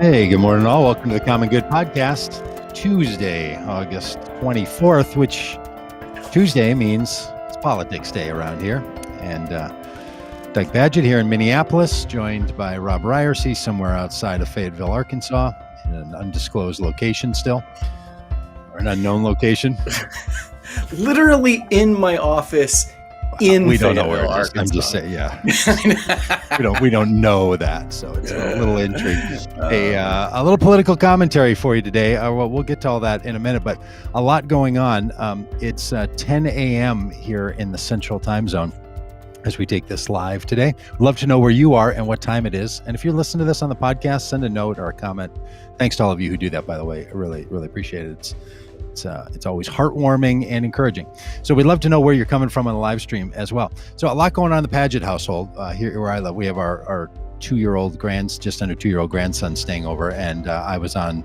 Hey, good morning, all. Welcome to the Common Good Podcast. Tuesday, August 24th, which Tuesday means it's Politics Day around here. And Doug Pagitt here in Minneapolis, joined by Robb Ryerse somewhere outside of Fayetteville, Arkansas, in an undisclosed location still, or an unknown location. Literally in my office in we don't Fayetteville, know where it is. Arkansas. I'm just saying, yeah. we don't know that, so it's a little intrigue. A little political commentary for you today. Well, we'll get to all that in a minute, but a lot going on. It's 10 a.m. here in the Central Time Zone as we take this live today. Love to know where you are and what time it is. And if you're listening to this on the podcast, send a note or a comment. Thanks to all of you who do that, by the way. I really, really appreciate it. It's always heartwarming and encouraging. So we'd love to know where you're coming from on the live stream as well. So a lot going on in the Pagitt household. Here where I live, we have our 2-year-old just under 2-year-old grandson staying over, and I was on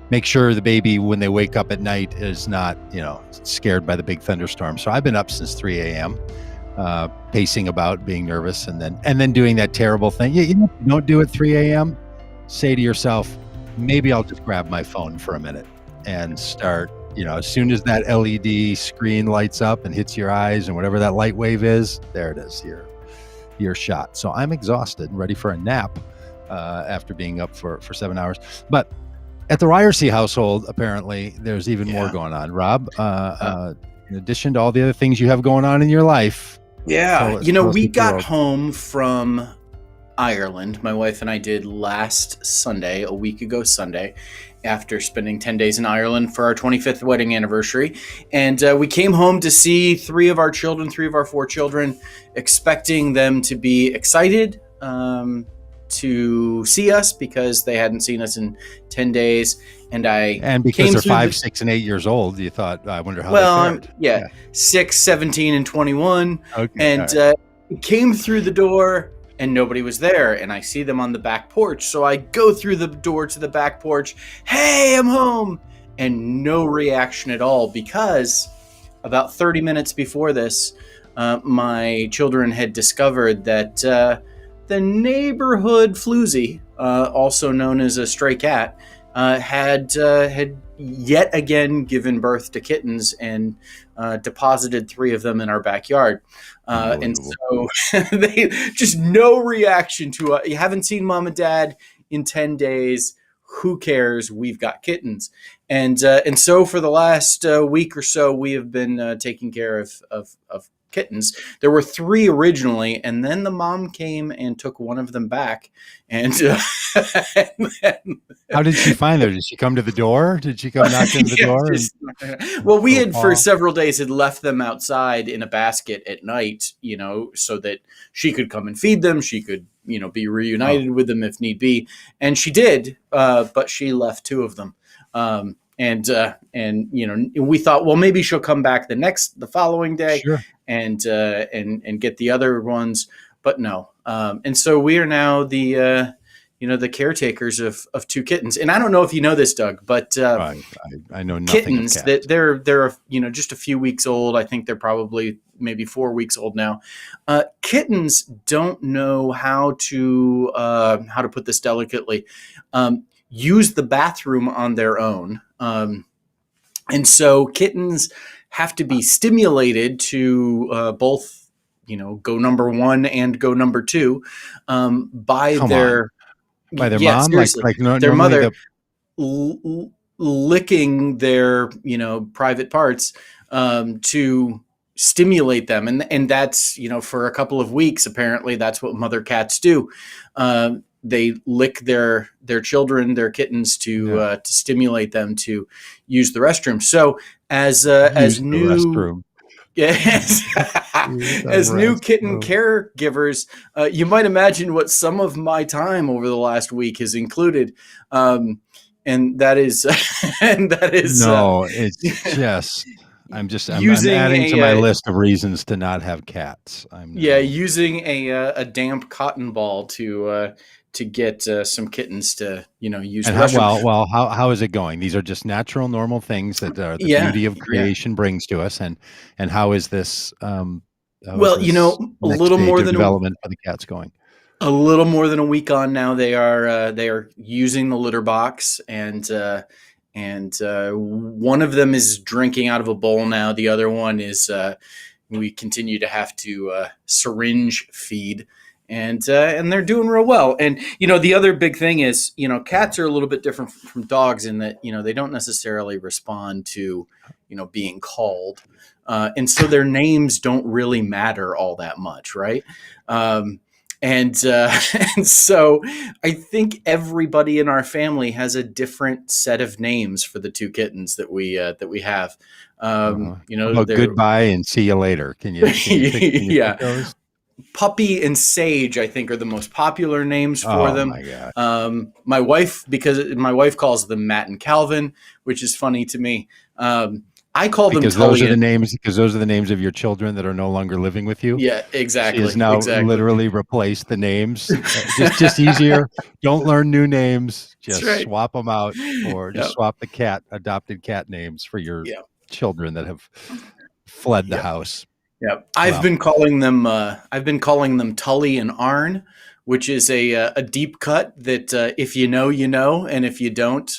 make sure the baby, when they wake up at night, is not scared by the big thunderstorm. So I've been up since 3 a.m. Pacing about, being nervous, and then doing that terrible thing. You don't do it 3 a.m. Say to yourself, maybe I'll just grab my phone for a minute and start. As soon as that LED screen lights up and hits your eyes and whatever that light wave is, there it is, your shot. So I'm exhausted and ready for a nap after being up for 7 hours. But at the Ryerse household, apparently, there's even more going on. Rob, in addition to all the other things you have going on in your life. Yeah, we got home from Ireland. My wife and I did last Sunday, a week ago Sunday, after spending 10 days in Ireland for our 25th wedding anniversary. And we came home to see 3 of our 4 children, expecting them to be excited to see us because they hadn't seen us in 10 days. And because they're 5, 6, and 8 years old, you thought, I wonder how they fared. Yeah, 6, 17, and 21. Okay, and came through the door, and nobody was there, and I see them on the back porch. So I go through the door to the back porch. Hey, I'm home. And no reaction at all, because about 30 minutes before this, my children had discovered that the neighborhood floozy, also known as a stray cat, had yet again given birth to kittens and deposited 3 of them in our backyard. And so they just no reaction to you haven't seen mom and dad in 10 days. Who cares? We've got kittens. And so for the last week or so, we have been taking care of kittens. There were 3 originally, and then the mom came and took one of them back. And how did she find them? Did she come to the door? Did she come knock on the door? Well, we had for several days had left them outside in a basket at night, so that she could come and feed them. She could, be reunited with them if need be. And she did, but she left 2 of them. And we thought, well, maybe she'll come back the following day. Sure. And get the other ones, but no. And so we are now the caretakers of 2 kittens. And I don't know if you know this, Doug, but I know nothing kittens of cats. that they're just a few weeks old. I think they're probably maybe 4 weeks old now. Kittens don't know how to put this delicately, use the bathroom on their own. And so kittens have to be stimulated to both, go number 1 and go number 2 by their mom, like their mother licking their private parts to stimulate them, and that's for a couple of weeks. Apparently, that's what mother cats do. They lick their children, their kittens, to stimulate them to use the restroom. So as new new kitten caregivers, you might imagine what some of my time over the last week has included, and that is it's just. I'm adding to my list of reasons to not have cats. Using a damp cotton ball to get some kittens to use. And how is it going? These are just natural, normal things that the beauty of creation brings to us. And how is this? A little more than development for the cats going. A little more than a week on now. They are using the litter box, and one of them is drinking out of a bowl now. The other one is we continue to have to syringe feed, and they're doing real well. And the other big thing is cats are a little bit different from dogs in that they don't necessarily respond to being called, and so their names don't really matter all that much, right? And and so I think everybody in our family has a different set of names for the two kittens that we have. About they're goodbye and see you later. Can you yeah, pick those? Puppy and Sage, I think, are the most popular names for Oh them. my gosh. My wife, because my wife calls them Matt and Calvin, which is funny to me. I call them Because Tully. those are the names of your children that are no longer living with you. Yeah, She has exactly, now exactly. literally replaced the names. Just easier. Don't learn new names. That's Just right. swap them out, or just Yep. swap the adopted cat names for your Yep. children that have fled the Yep. house. Yep. I've Well, been calling them Tully and Arn, which is a deep cut that if you know, you know, and if you don't,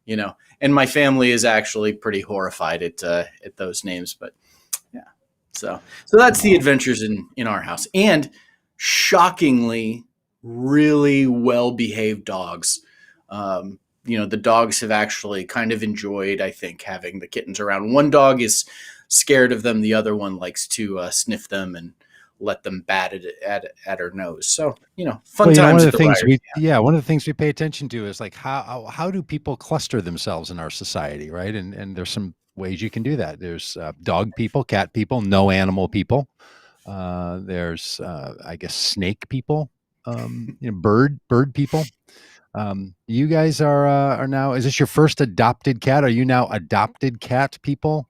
you know. And my family is actually pretty horrified at those names, but yeah. So that's the well, adventures in our house, and shockingly, really well behaved dogs. The dogs have actually kind of enjoyed, I think, having the kittens around. One dog is scared of them. The other one likes to sniff them and let them bat at her nose. So fun one times of at the the things Ryerse. one of the things we pay attention to is like how do people cluster themselves in our society, right? And there's some ways you can do that. There's dog people, cat people, no animal people. There's I guess snake people, bird people. You guys are now. Is this your first adopted cat? Are you now adopted cat people?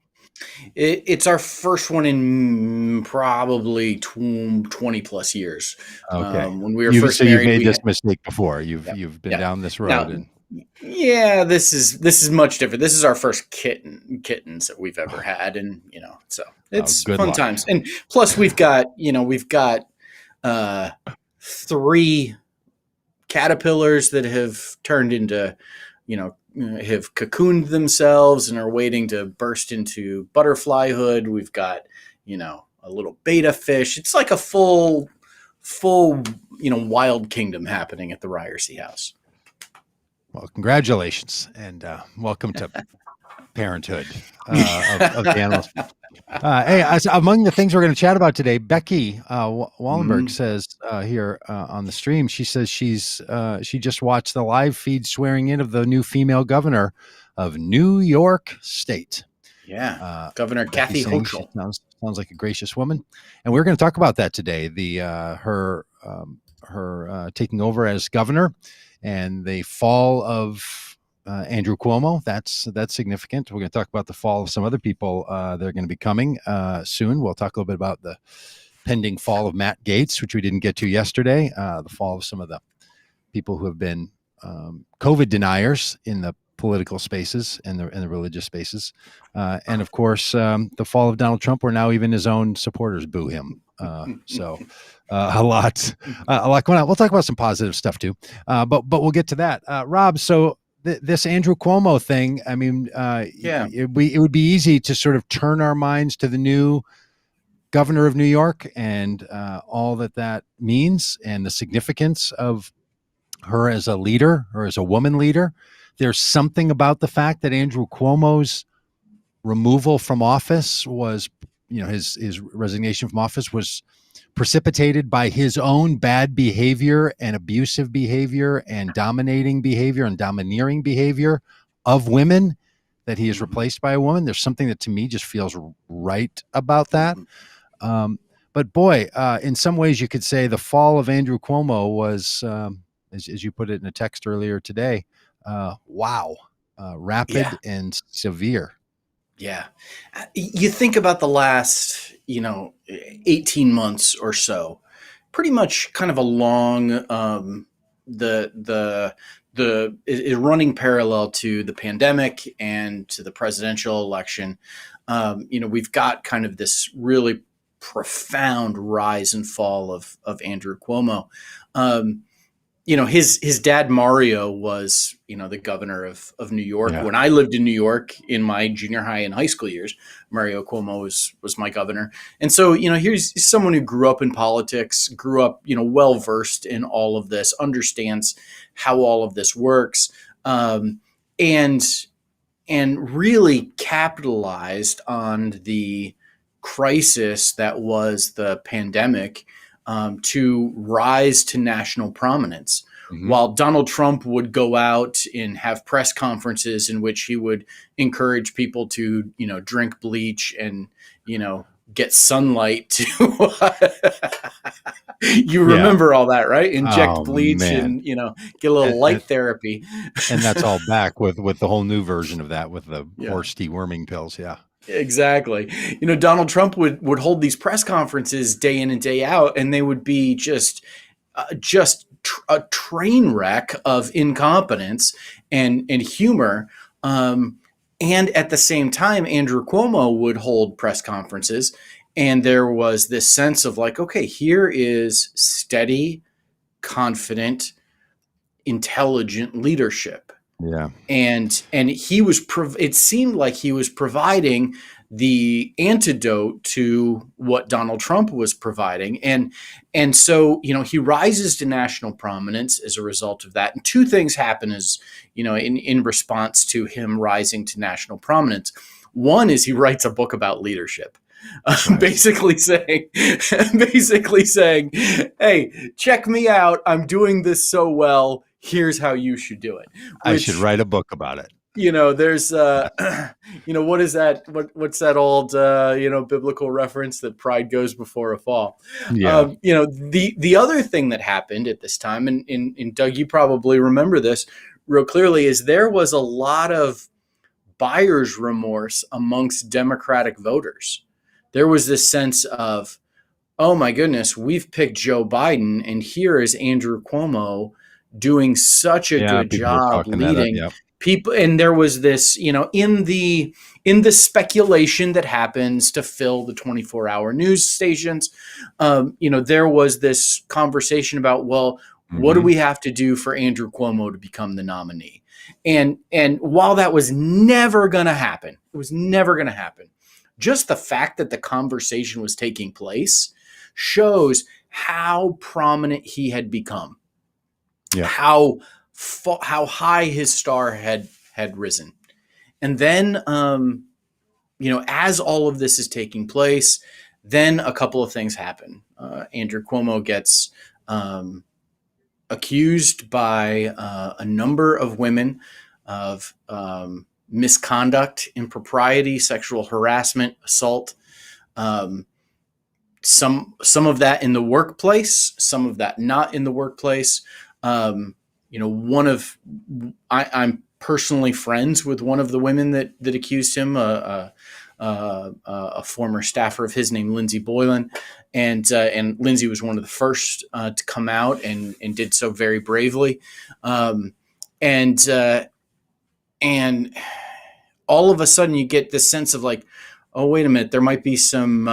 It's our first one in probably 20 plus years. Okay. When we were You've first so you've married, made we this had, mistake before. You've yeah, you've been yeah. down this road, Now, and yeah, this is much different. This is our first kittens that we've ever had, and so it's good fun luck. times. And plus, we've got uh, three caterpillars that have turned into, have cocooned themselves and are waiting to burst into butterflyhood. We've got, a little beta fish. It's like a full, wild kingdom happening at the Ryerse house. Well, congratulations, and welcome to parenthood of the animals. Hey, among the things we're going to chat about today, Becky Wallenberg says here on the stream, she says she just watched the live feed swearing in of the new female governor of New York State. Yeah, Governor Becky Kathy saying she Hochul. sounds like a gracious woman, and we're going to talk about that today. Her taking over as governor, and the fall of Andrew Cuomo. That's significant. We're going to talk about the fall of some other people that are going to be coming soon. We'll talk a little bit about the pending fall of Matt Gaetz, which we didn't get to yesterday. The fall of some of the people who have been COVID deniers in the political spaces and the religious spaces, and of course the fall of Donald Trump, where now even his own supporters boo him. So a lot going on. We'll talk about some positive stuff too, but we'll get to that. Rob, so this Andrew Cuomo thing, I mean, it would be easy to sort of turn our minds to the new governor of New York and all that means and the significance of her as a leader or as a woman leader. There's something about the fact that Andrew Cuomo's removal from office was, his resignation from office was precipitated by his own bad behavior and abusive behavior and dominating behavior and domineering behavior of women, that he is replaced by a woman. There's something that to me just feels right about that. But boy, in some ways you could say the fall of Andrew Cuomo was, as you put it in a text earlier today, rapid and severe. Yeah. You think about the last, 18 months or so, pretty much kind of along the is running parallel to the pandemic and to the presidential election. We've got kind of this really profound rise and fall of Andrew Cuomo. His dad Mario was, the governor of New York. Yeah. When I lived in New York in my junior high and high school years, Mario Cuomo was my governor. And so, here's someone who grew up in politics, grew up, well versed in all of this, understands how all of this works, and really capitalized on the crisis that was the pandemic, to rise to national prominence. Mm-hmm. While Donald Trump would go out and have press conferences in which he would encourage people to, drink bleach and, get sunlight to you remember all that, right? Inject bleach and, get a little light therapy. And that's all back with the whole new version of that with the horse deworming pills. Yeah. Exactly. Donald Trump would hold these press conferences day in and day out, and they would be just a train wreck of incompetence and humor. And at the same time, Andrew Cuomo would hold press conferences, and there was this sense of like, okay, here is steady, confident, intelligent leadership. Yeah. And he was, it seemed like he was providing the antidote to what Donald Trump was providing. And so, he rises to national prominence as a result of that. And two things happen in response to him rising to national prominence. One is he writes a book about leadership. Right. basically saying, hey, check me out. I'm doing this so well. Here's how you should do it. I should write a book about it. There's, what is that? What's that old, biblical reference that pride goes before a fall? Yeah. The other thing that happened at this time, and Doug, you probably remember this real clearly, is there was a lot of buyer's remorse amongst Democratic voters. There was this sense of, oh my goodness, we've picked Joe Biden, and here is Andrew Cuomo doing such a good job leading people. And there was this, in the speculation that happens to fill the 24-hour news stations, there was this conversation about, well, what do we have to do for Andrew Cuomo to become the nominee? And while that was never going to happen, just the fact that the conversation was taking place shows how prominent he had become. Yeah. How high his star had risen. And then, as all of this is taking place, then a couple of things happen. Andrew Cuomo gets accused by a number of women of misconduct, impropriety, sexual harassment, assault. Some of that in the workplace, some of that not in the workplace. I'm personally friends with one of the women that accused him, a former staffer of his named Lindsay Boylan, and Lindsay was one of the first to come out and did so very bravely, and all of a sudden you get this sense of like, oh wait a minute, there might be some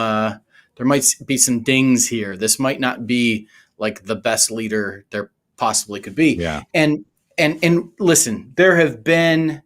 dings here. This might not be like the best leader there possibly could be. Yeah. And listen, there have been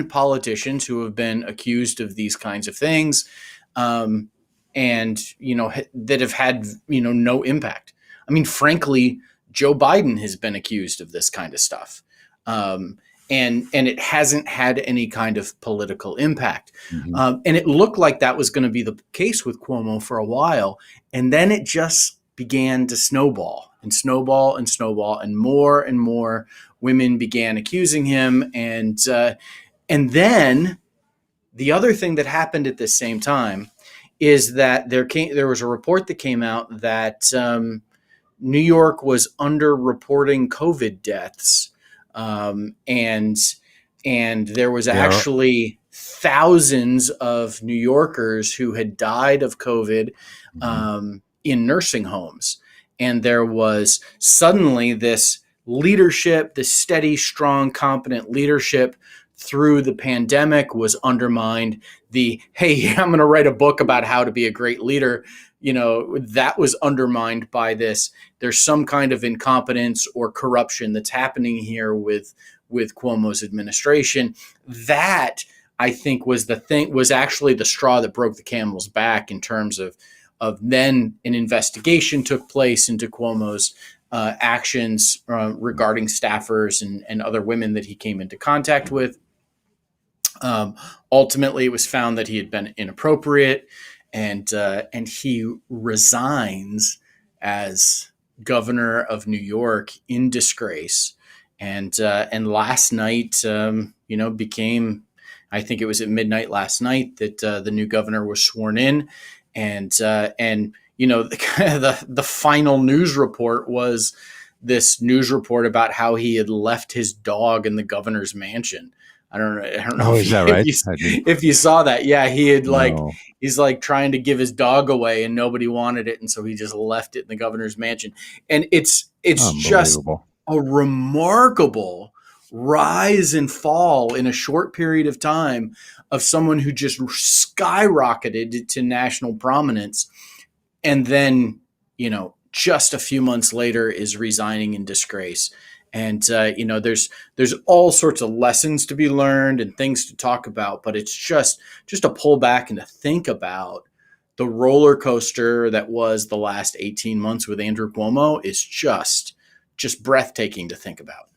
politicians who have been accused of these kinds of things, and that have had no impact. I mean, frankly, Joe Biden has been accused of this kind of stuff, and it hasn't had any kind of political impact. Mm-hmm. And it looked like that was going to be the case with Cuomo for a while, and then it just began to snowball, and more women began accusing him. And then the other thing that happened at the same time is that there was a report that came out that New York was underreporting COVID deaths, and there was actually thousands of New Yorkers who had died of COVID in nursing homes. And there was suddenly this leadership, this steady, strong, competent leadership through the pandemic was undermined. The, hey, I'm going to write a book about how to be a great leader, that was undermined by this. There's some kind of incompetence or corruption that's happening here with Cuomo's administration. That, I think, was actually the straw that broke the camel's back, in terms of then an investigation took place into Cuomo's actions regarding staffers and other women that he came into contact with. Ultimately, it was found that he had been inappropriate, and he resigns as governor of New York in disgrace. And last night, became, I think it was at midnight last night, that the new governor was sworn in, and the final news report was this news report about how he had left his dog in the governor's mansion. I don't know. Oh, is that right? If you saw that. Yeah, he had No. he's like trying to give his dog away and nobody wanted it, and so he just left it in the governor's mansion. And it's just a remarkable rise and fall in a short period of time of someone who just skyrocketed to national prominence, and then, just a few months later is resigning in disgrace. And there's all sorts of lessons to be learned and things to talk about, but it's just to pull back and to think about the roller coaster that was the last 18 months with Andrew Cuomo is just breathtaking to think about.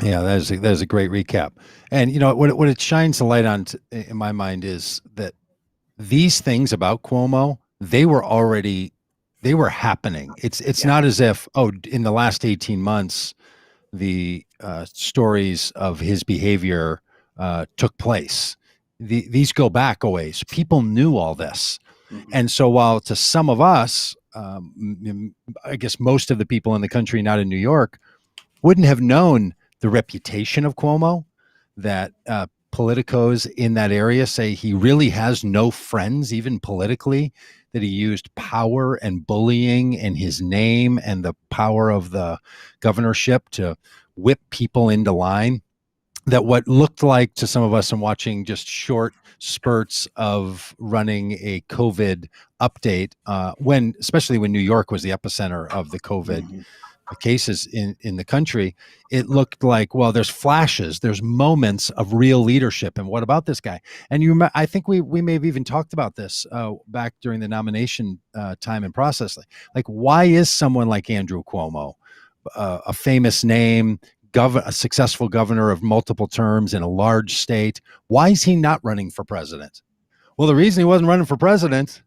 Yeah, that is a great recap. And what it shines the light on in my mind is that these things about Cuomo, they were happening. It's not as if, in the last 18 months, the stories of his behavior took place. These go back a ways. People knew all this. Mm-hmm. And so while to some of us, I guess most of the people in the country not in New York wouldn't have known the reputation of Cuomo, that politicos in that area say he really has no friends, even politically, that he used power and bullying and his name and the power of the governorship to whip people into line. That what looked like to some of us and watching just short spurts of running a COVID update, especially when New York was the epicenter of the COVID cases in the country, it looked like, well, there's flashes, there's moments of real leadership. And what about this guy? And I think we may have even talked about this back during the nomination time and process. Like, why is someone like Andrew Cuomo, a famous name, a successful governor of multiple terms in a large state, why is he not running for president? Well, the reason he wasn't running for president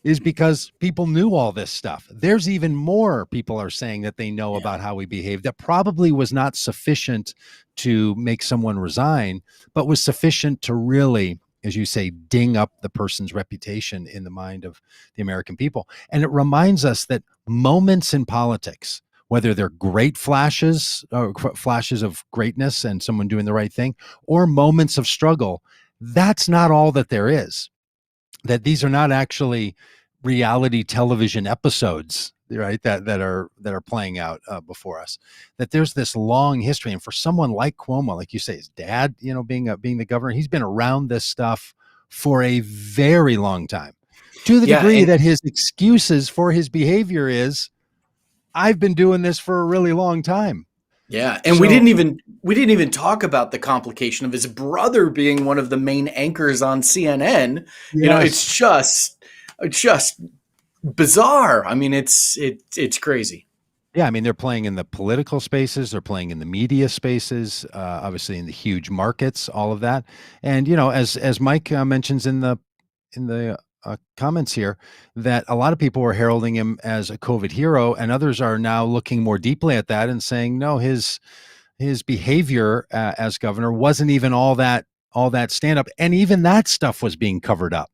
is because people knew all this stuff. There's even more people are saying that they know about how we behave that probably was not sufficient to make someone resign, but was sufficient to really, as you say, ding up the person's reputation in the mind of the American people. And it reminds us that moments in politics, whether they're great flashes or flashes of greatness and someone doing the right thing, or moments of struggle, that's not all that there is. That these are not actually reality television episodes, right? That are playing out before us. That there's this long history, and for someone like Cuomo, like you say, his dad, being the governor, he's been around this stuff for a very long time. To the degree that his excuses for his behavior is, I've been doing this for a really long time. Yeah, and we didn't even talk about the complication of his brother being one of the main anchors on CNN. Yes. It's just bizarre. I mean, it's crazy. Yeah, I mean, they're playing in the political spaces, they're playing in the media spaces, obviously in the huge markets, all of that. And as Mike mentions in the comments here, that a lot of people were heralding him as a COVID hero, and others are now looking more deeply at that and saying, no, his behavior as governor wasn't even all that stand up, and even that stuff was being covered up.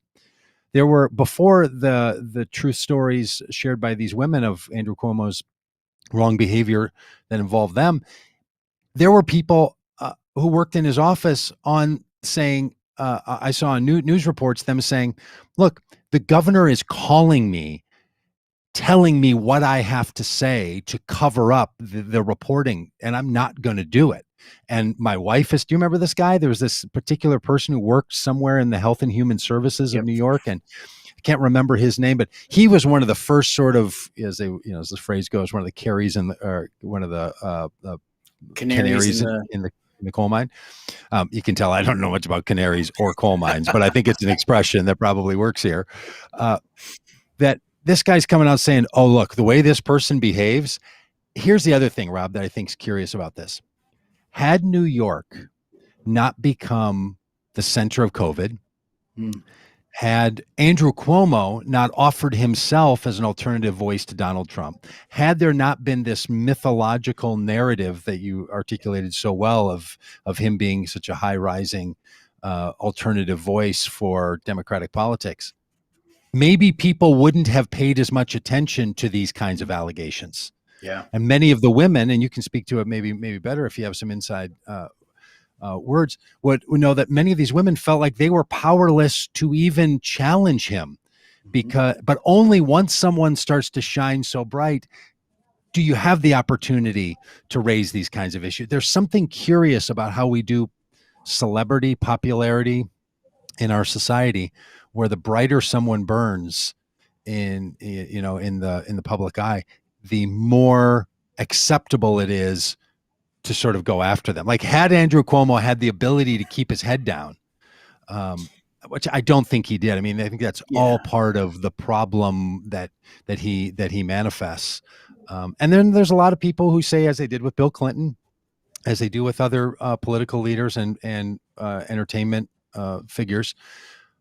There were, before the truth stories shared by these women of Andrew Cuomo's wrong behavior that involved them, there were people who worked in his office on saying, I saw in news reports them saying, look, the governor is calling me, telling me what I have to say to cover up the reporting, and I'm not going to do it. And my wife do you remember this guy? There was this particular person who worked somewhere in the Health and Human Services of Yep. New York, and I can't remember his name, but he was one of the first sort of, as the phrase goes, one of the carries or one of the Canaries canaries in the in the coal mine. You can tell I don't know much about canaries or coal mines, but I think it's an expression that probably works here. That this guy's coming out saying, "Oh, look, the way this person behaves." Here's the other thing, Rob, that I think is curious about this. Had New York not become the center of COVID, Hmm. had Andrew Cuomo not offered himself as an alternative voice to Donald Trump, had there not been this mythological narrative that you articulated so well of him being such a high rising alternative voice for Democratic politics, maybe people wouldn't have paid as much attention to these kinds of allegations. Yeah. And many of the women, and you can speak to it maybe better if you have some inside words, would know that many of these women felt like they were powerless to even challenge him, but only once someone starts to shine so bright do you have the opportunity to raise these kinds of issues. There's something curious about how we do celebrity popularity in our society, where the brighter someone burns in the public eye, the more acceptable it is to sort of go after them. Like, had Andrew Cuomo had the ability to keep his head down, which I don't think he did. I mean, I think that's all Yeah. part of the problem that he manifests. And then there's a lot of people who say, as they did with Bill Clinton, as they do with other political leaders and entertainment figures,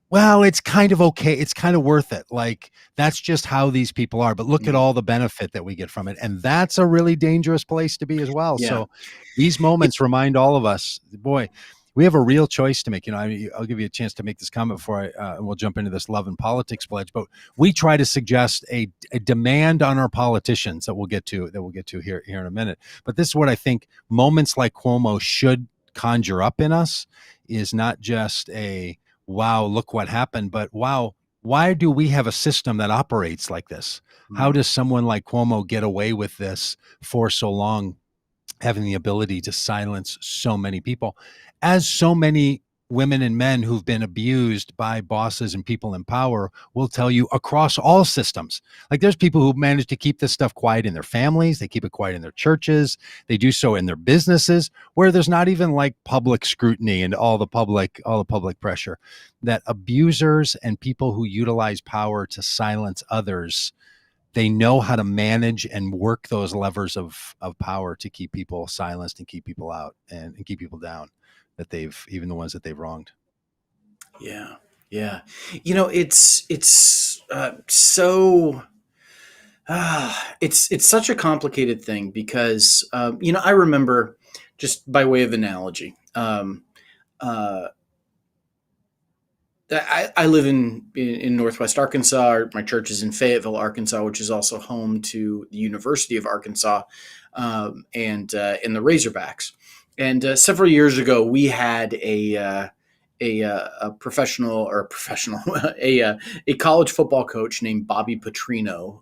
well, it's kind of okay. It's kind of worth it. Like, that's just how these people are. But look at Mm. all the benefit that we get from it. And that's a really dangerous place to be as well. Yeah. So these moments remind all of us, boy, we have a real choice to make. I'll give you a chance to make this comment before we'll jump into this love and politics pledge. But we try to suggest a demand on our politicians that we'll get to here in a minute. But this is what I think moments like Cuomo should conjure up in us, is not just a, wow, look what happened, but wow, why do we have a system that operates like this? How does someone like Cuomo get away with this for so long, having the ability to silence so many people, as so many women and men who've been abused by bosses and people in power will tell you across all systems. Like, there's people who manage to keep this stuff quiet in their families, they keep it quiet in their churches, they do so in their businesses, where there's not even like public scrutiny and all the public pressure. That abusers and people who utilize power to silence others, they know how to manage and work those levers of power to keep people silenced and keep people out and keep people down, that they've, even the ones that they've wronged. Yeah. Yeah. It's so it's such a complicated thing because I remember, just by way of analogy, uh, I live in Northwest Arkansas. My church is in Fayetteville, Arkansas, which is also home to the University of Arkansas, and in the Razorbacks. And several years ago, we had a professional a college football coach named Bobby Petrino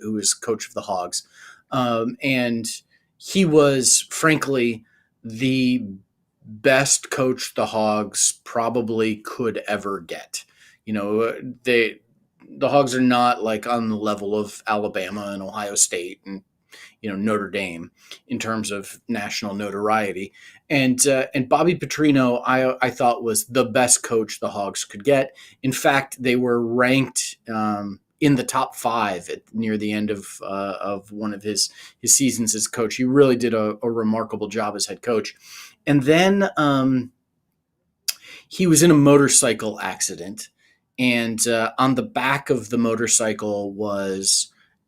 who was coach of the Hogs, and he was frankly the best coach the Hogs probably could ever get. The Hogs are not like on the level of Alabama and Ohio State and Notre Dame in terms of national notoriety. And Bobby Petrino, I thought, was the best coach the Hogs could get. In fact, they were ranked in the top 5 near the end of one of his seasons as coach. He really did a remarkable job as head coach. And then he was in a motorcycle accident, and on the back of the motorcycle was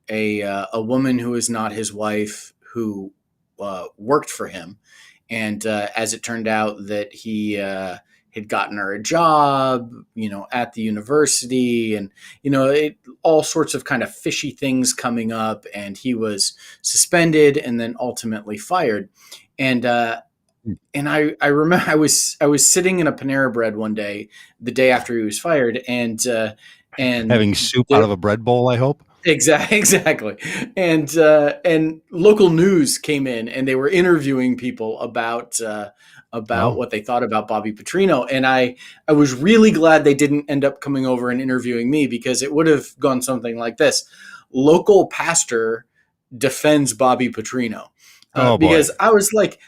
a woman who is not his wife, who worked for him. And as it turned out, that he had gotten her a job, at the university, and all sorts of kind of fishy things coming up, and he was suspended and then ultimately fired. And I remember I was sitting in a Panera Bread one day, the day after he was fired, and Having soup out there, of a bread bowl, I hope. Exactly. And local news came in and they were interviewing people about Oh, what they thought about Bobby Petrino. And I was really glad they didn't end up coming over and interviewing me, because it would have gone something like this: local pastor defends Bobby Petrino. oh boy. Because I was like,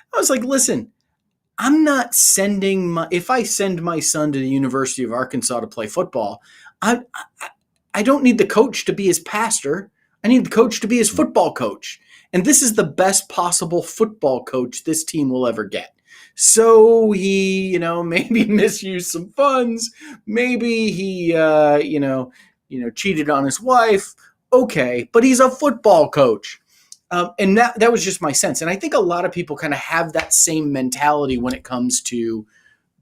listen, I'm not sending my if I send my son to the University of Arkansas to play football, I I don't need the coach to be his pastor. I need the coach to be his football coach. And this is the best possible football coach this team will ever get. So he, maybe misused some funds. Maybe he, cheated on his wife. Okay, but he's a football coach. And that was just my sense. And I think a lot of people kind of have that same mentality when it comes to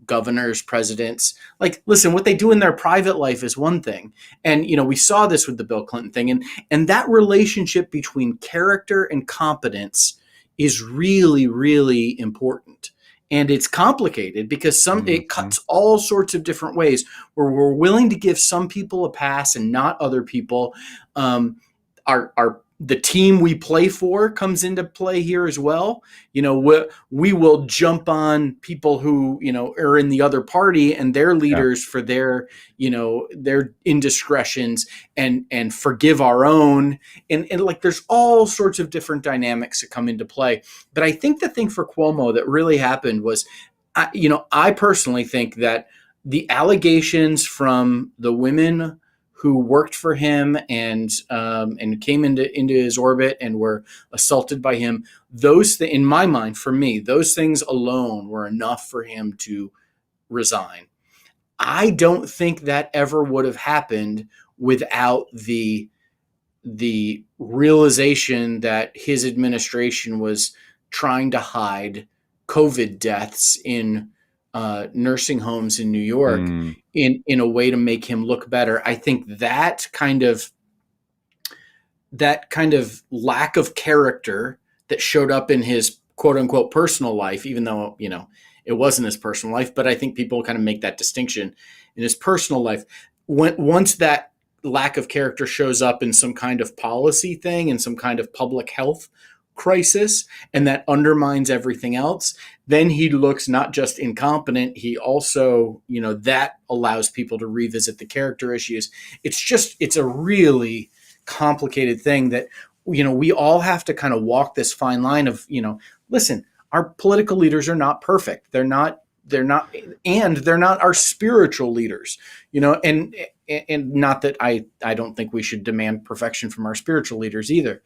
governors, presidents. Like, listen, what they do in their private life is one thing. And, we saw this with the Bill Clinton thing. And that relationship between character and competence is really, really important. And it's complicated because it Mhm. cuts all sorts of different ways, where we're willing to give some people a pass and not other people. Our the team we play for comes into play here as well. We will jump on people who are in the other party and their Yeah. leaders for their indiscretions, and forgive our own. And like, there's all sorts of different dynamics that come into play. But I think the thing for Cuomo that really happened was, I personally think that the allegations from the women who worked for him and came into his orbit and were assaulted by him, in my mind, for me, those things alone were enough for him to resign. I don't think that ever would have happened without the realization that his administration was trying to hide COVID deaths in nursing homes in New York Mm. in a way to make him look better. I think that kind of lack of character that showed up in his quote unquote personal life, even though it wasn't his personal life, but I think people kind of make that distinction in his personal life. Once that lack of character shows up in some kind of policy thing and some kind of public health crisis, and that undermines everything else, then he looks not just incompetent, he also, that allows people to revisit the character issues. It's a really complicated thing that, we all have to kind of walk this fine line of, listen, our political leaders are not perfect. And they're not our spiritual leaders, and not that I don't think we should demand perfection from our spiritual leaders either.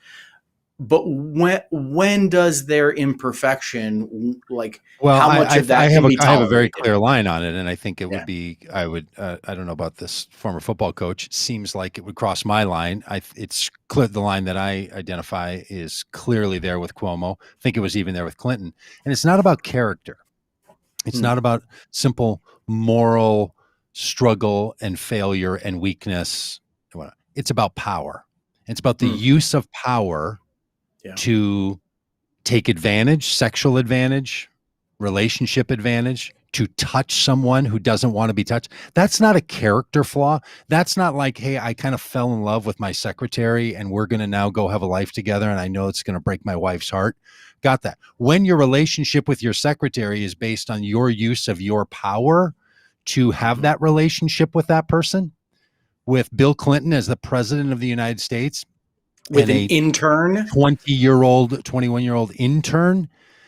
But when does their imperfection, like, Well, how much of I that have can a be I have a very tolerated? clear line on it, and I think it would Yeah. be I don't know about this former football coach. It seems like it would cross my line. It's clear the line that I identify is clearly there with Cuomo. I think it was even there with Clinton, and it's not about character. It's Hmm. not about simple moral struggle and failure and weakness. It's about power. It's about the Hmm. use of power Yeah. to take advantage, sexual advantage, relationship advantage, to touch someone who doesn't want to be touched. That's not a character flaw. That's not like, hey, I kind of fell in love with my secretary and we're going to now go have a life together and I know it's going to break my wife's heart. Got that. When your relationship with your secretary is based on your use of your power to have Hmm. that relationship with that person, with Bill Clinton as the president of the United States With and an a intern. 20-year-old, 21-year-old intern,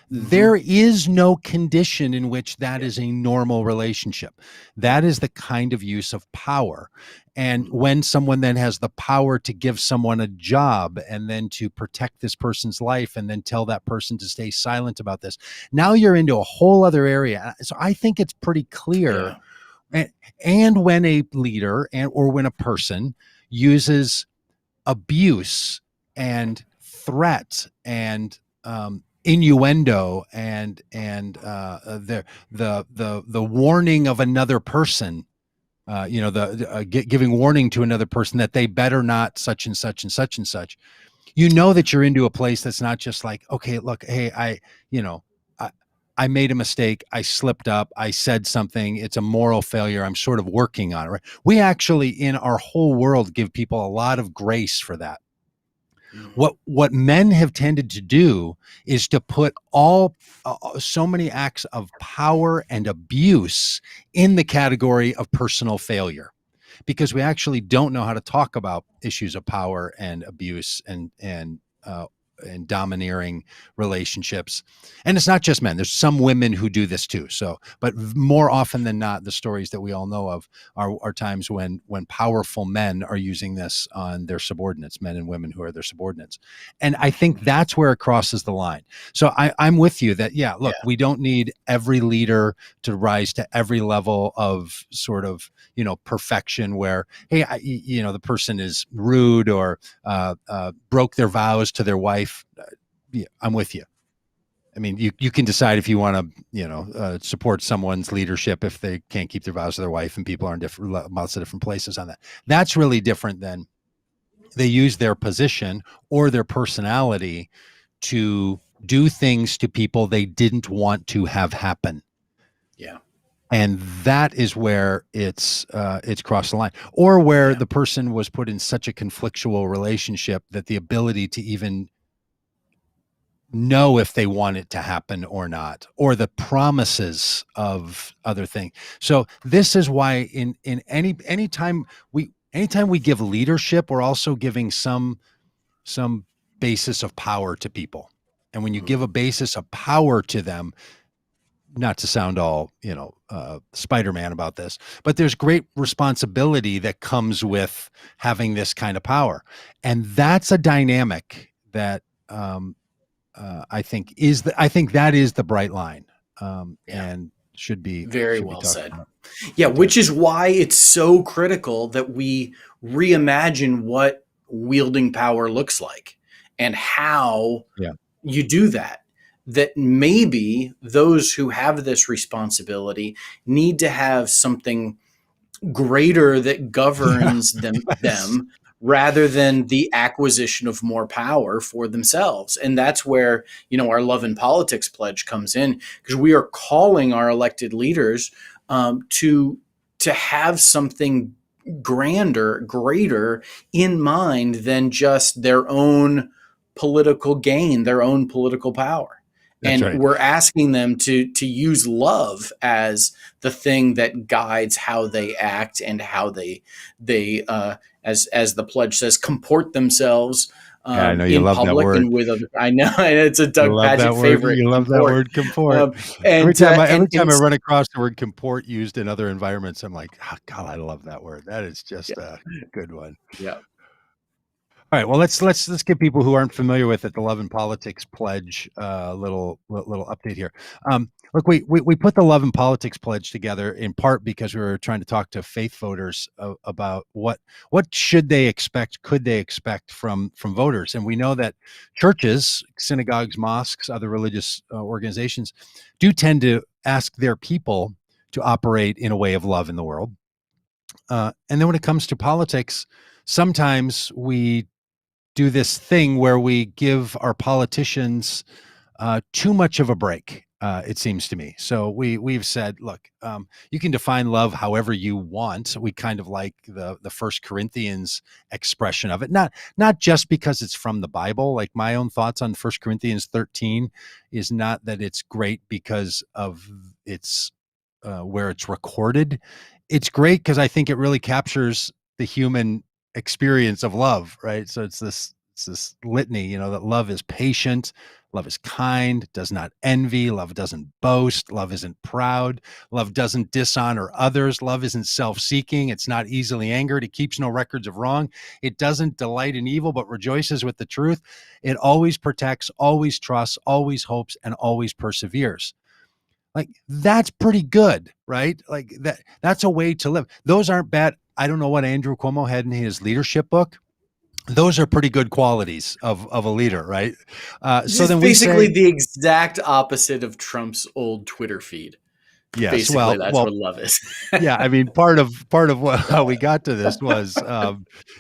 Hmm. there is no condition in which that Yeah. is a normal relationship. That is the kind of use of power. And Hmm. when someone then has the power to give someone a job and then to protect this person's life and then tell that person to stay silent about this, now you're into a whole other area. So I think it's pretty clear. Yeah. And when a leader or when a person uses abuse and threat and innuendo and the warning of another person, giving warning to another person that they better not such and such and such and such. That you're into a place that's not just like, okay, look, hey, you know I, I made a mistake. I slipped up. I said something. It's a moral failure. I'm sort of working on it. Right? We actually, in our whole world, give people a lot of grace for that. Mhm. What men have tended to do is to put all so many acts of power and abuse in the category of personal failure, because we actually don't know how to talk about issues of power and abuse and domineering relationships. And it's not just men. There's some women who do this too. So, but more often than not, the stories that we all know of are times when powerful men are using this on their subordinates, men and women who are their subordinates. And I think that's where it crosses the line. So I'm with you that, yeah, look, Yeah. we don't need every leader to rise to every level of sort of, perfection where, hey, the person is rude or broke their vows to their wife. Yeah, I'm with you. I mean, you can decide if you want to, support someone's leadership if they can't keep their vows to their wife, and people are in lots of different places on that. That's really different than they use their position or their personality to do things to people they didn't want to have happen. Yeah. And that is where it's crossed the line, or where Yeah. the person was put in such a conflictual relationship that the ability to even know if they want it to happen or not, or the promises of other things. So this is why in anytime we give leadership, we're also giving some basis of power to people. And when you give a Mhm. basis of power to them, not to sound all, Spider-Man about this, but there's great responsibility that comes with having this kind of power. And that's a dynamic that I think that is the bright line, Yeah. and should be Very well talked said. about. Yeah, Yeah. which is why it's so critical that we reimagine what wielding power looks like and how Yeah. you do that. That maybe those who have this responsibility need to have something greater that Yeah. governs them rather than the acquisition of more power for themselves. And that's where, our Love and Politics pledge comes in, because we are calling our elected leaders to have something grander, greater in mind than just their own political gain, their own political power. That's And right. we're asking them to use love as the thing that guides how they act and how they as the pledge says, comport themselves Yeah, I know you in love that public word. and with other. I know, and it's a You Doug love that Pagitt word. favorite, You love that comport. word, comport. Um, and Every time and I run across the word comport used in other environments, I'm like, oh, God, I love that word. That is yeah, just a good one. yeah, All right. Well, let's give people who aren't familiar with it the Love and Politics Pledge little update here. Look, we put the Love and Politics Pledge together in part because we were trying to talk to faith voters about what should they expect, could they expect from voters, and we know that churches, synagogues, mosques, other religious organizations do tend to ask their people to operate in a way of love in the world. And then when it comes to politics, sometimes we do this thing where we give our politicians too much of a break. It seems to me. So we've said, look, you can define love however you want. We kind of like the First Corinthians expression of it, not just because it's from the Bible. Like my own thoughts on First Corinthians 13 is not that it's great because of its where it's recorded. It's great because I think it really captures the human experience of love, right? So it's this litany, that love is patient, love is kind, does not envy, love doesn't boast, love isn't proud, love doesn't dishonor others, love isn't self-seeking, it's not easily angered, it keeps no records of wrong, it doesn't delight in evil but rejoices with the truth, it always protects, always trusts, always hopes, and always perseveres. Like that's pretty good, right? Like that's a way to live. Those aren't bad. I don't know what Andrew Cuomo had in his leadership book. Those are pretty good qualities of a leader, right? So just then we basically say, the exact opposite of Trump's old Twitter feed. yes, Basically, that's well, what love is. yeah. I mean, part of how we got to this was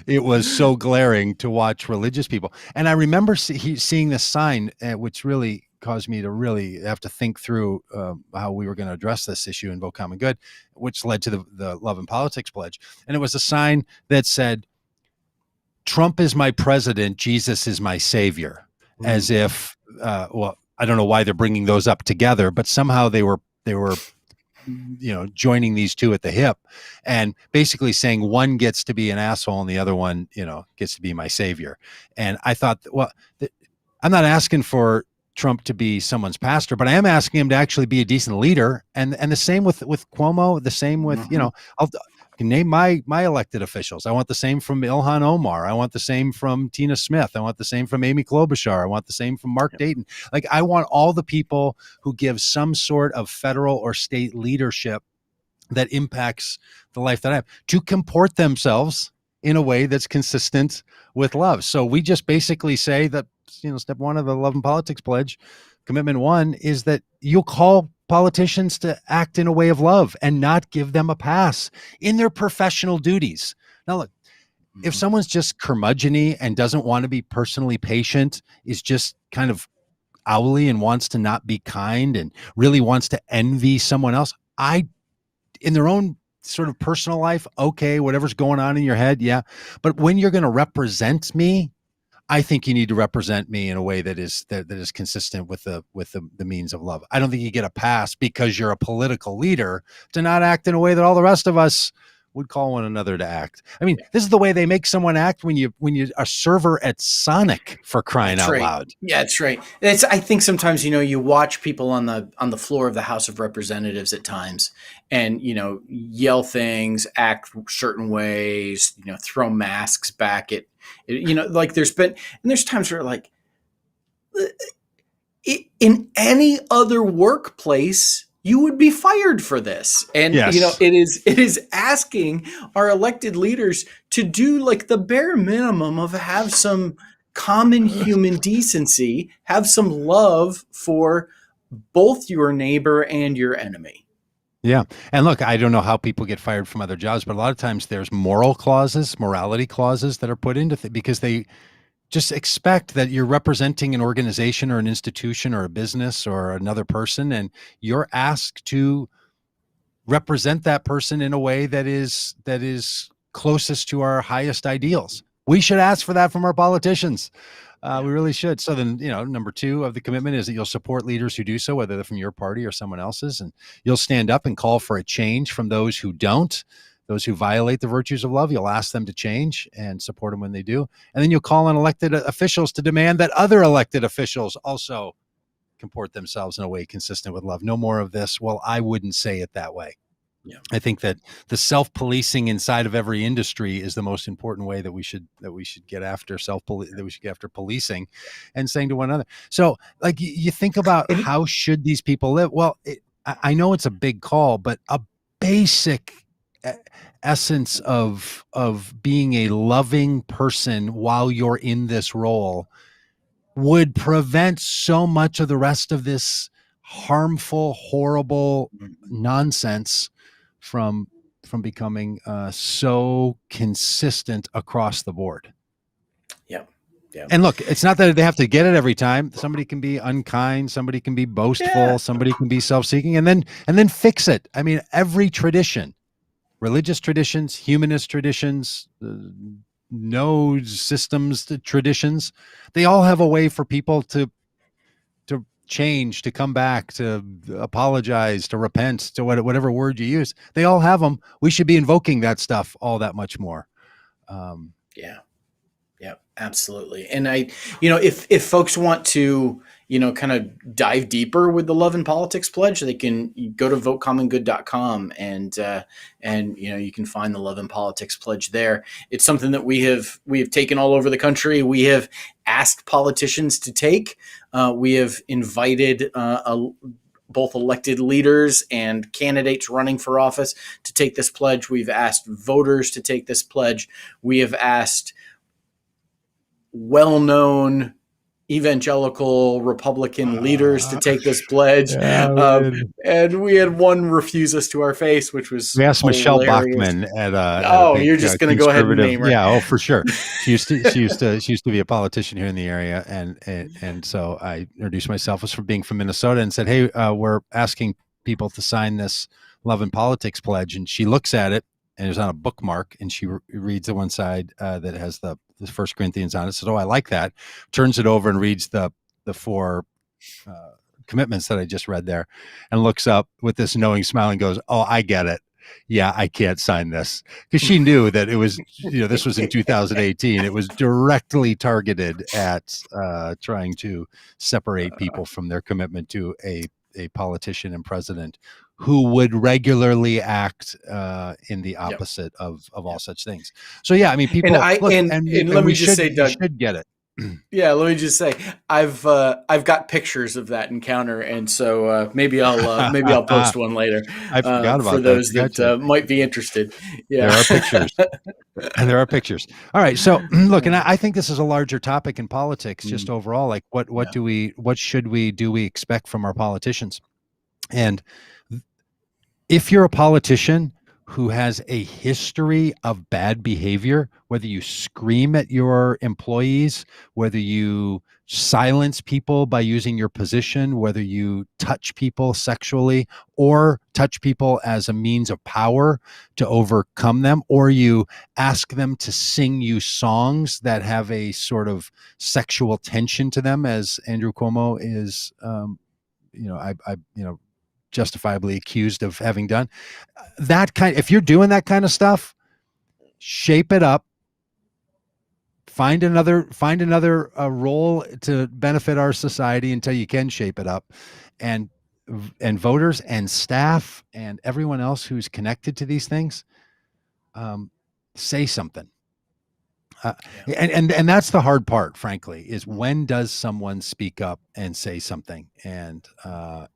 it was so glaring to watch religious people, and I remember seeing this sign, which really caused me to really have to think through how we were going to address this issue in Vote Common Good, which led to the Love and Politics pledge. And it was a sign that said, Trump is my president, Jesus is my savior. As if, well, I don't know why they're bringing those up together, but somehow they were joining these two at the hip and basically saying one gets to be an asshole and the other one, gets to be my savior. And I thought, well, I'm not asking for Trump to be someone's pastor, but I am asking him to actually be a decent leader. And the same with Cuomo, the same with, I can name my elected officials. I want the same from Ilhan Omar. I want the same from Tina Smith. I want the same from Amy Klobuchar. I want the same from Mark Dayton. Like, I want all the people who give some sort of federal or state leadership that impacts the life that I have to comport themselves in a way that's consistent with love. So we just basically say that, step one of the Love and Politics pledge, commitment one, is that you'll call politicians to act in a way of love and not give them a pass in their professional duties. Now, look, if someone's just curmudgeon-y and doesn't want to be personally patient, is just kind of owly and wants to not be kind and really wants to envy someone else, in their own sort of personal life, okay, whatever's going on in your head, yeah. But when you're going to represent me, I think you need to represent me in a way that is consistent with the means of love. I don't think you get a pass because you're a political leader to not act in a way that all the rest of us would call one another to act. I mean, this is the way they make someone act when you're a server at Sonic, for crying out loud. Yeah, that's right. I think sometimes, you watch people on the floor of the House of Representatives at times and, yell things, act certain ways, throw masks back at, like there's times where, like, in any other workplace, you would be fired for this. And, yes, it is asking our elected leaders to do like the bare minimum of have some common human decency, have some love for both your neighbor and your enemy. Yeah. And look, I don't know how people get fired from other jobs, but a lot of times there's morality clauses that are put into because they just expect that you're representing an organization or an institution or a business or another person, and you're asked to represent that person in a way that is closest to our highest ideals. We should ask for that from our politicians. We really should. So then, number two of the commitment is that you'll support leaders who do so, whether they're from your party or someone else's, and you'll stand up and call for a change from those who don't. Those who violate the virtues of love, you'll ask them to change and support them when they do. And then you'll call on elected officials to demand that other elected officials also comport themselves in a way consistent with love. No more of this, well, I wouldn't say it that way. Yeah. I think that the self-policing inside of every industry is the most important way that we should get after policing and saying to one another. So, like, you think about how should these people live? Well, I know it's a big call, but a basic essence of being a loving person while you're in this role would prevent so much of the rest of this harmful, horrible nonsense from becoming so consistent across the board. Yeah. And look, it's not that they have to get it every time. Somebody can be unkind, somebody can be boastful, somebody can be self-seeking, and then fix it. I mean, every tradition, religious traditions, humanist traditions, no systems traditions, they all have a way for people to change, to come back, to apologize, to repent, to whatever word you use. They all have them. We should be invoking that stuff all that much more. Yeah, absolutely. And if folks want to, kind of dive deeper with the Love and Politics pledge, they can go to votecommongood.com and you can find the Love and Politics pledge there. It's something that we have taken all over the country. We have asked politicians to take. We have invited both elected leaders and candidates running for office to take this pledge. We've asked voters to take this pledge. We have asked well-known evangelical Republican leaders to take this pledge. Yeah, we did. And we had one refuse us to our face, which was We asked Michelle hilarious. Bachmann at a Oh, big you're just going to go ahead and conservative. name her. Yeah, oh for sure. She used to be a politician here in the area, and so I introduced myself as from being from Minnesota and said, "Hey, we're asking people to sign this Love and Politics pledge," and she looks at it and it's on a bookmark, and she reads the one side that has the First Corinthians on it. Says, "Oh, I like that." Turns it over and reads the four commitments that I just read there, and looks up with this knowing smile and goes, "Oh, I get it. Yeah, I can't sign this," because she knew that it was, this was in 2018. It was directly targeted at trying to separate people from their commitment to a politician and president who would regularly act in the Yep. opposite of all such things. So yeah, I mean, people And I look, and let me just say, you Doug. should get it. Yeah, let me just say, I've got pictures of that encounter, and so maybe I'll post one later. I forgot about for that. those that might be interested. Yeah, There are pictures. And there are pictures. All right. So look, and I think this is a larger topic in politics, just overall. Like, what should we expect from our politicians? And if you're a politician who has a history of bad behavior, whether you scream at your employees, whether you silence people by using your position, whether you touch people sexually or touch people as a means of power to overcome them, or you ask them to sing you songs that have a sort of sexual tension to them, as Andrew Cuomo is, justifiably accused of having done that if you're doing that kind of stuff, shape it up, find another role to benefit our society until you can shape it up, and voters and staff and everyone else who's connected to these things, say something. And that's the hard part, frankly, is when does someone speak up and say something? And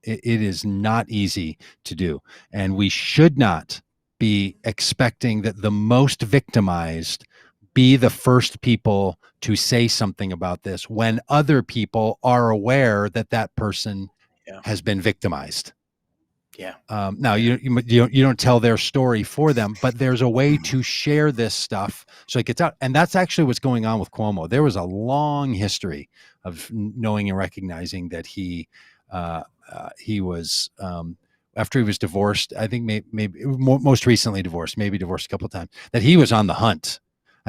it is not easy to do. And we should not be expecting that the most victimized be the first people to say something about this when other people are aware that that person has been victimized. Yeah. Now you don't tell their story for them, but there's a way to share this stuff so it gets out. And that's actually what's going on with Cuomo. There was a long history of knowing and recognizing that he was, after he was divorced, I think maybe most recently divorced, maybe divorced a couple of times, that he was on the hunt.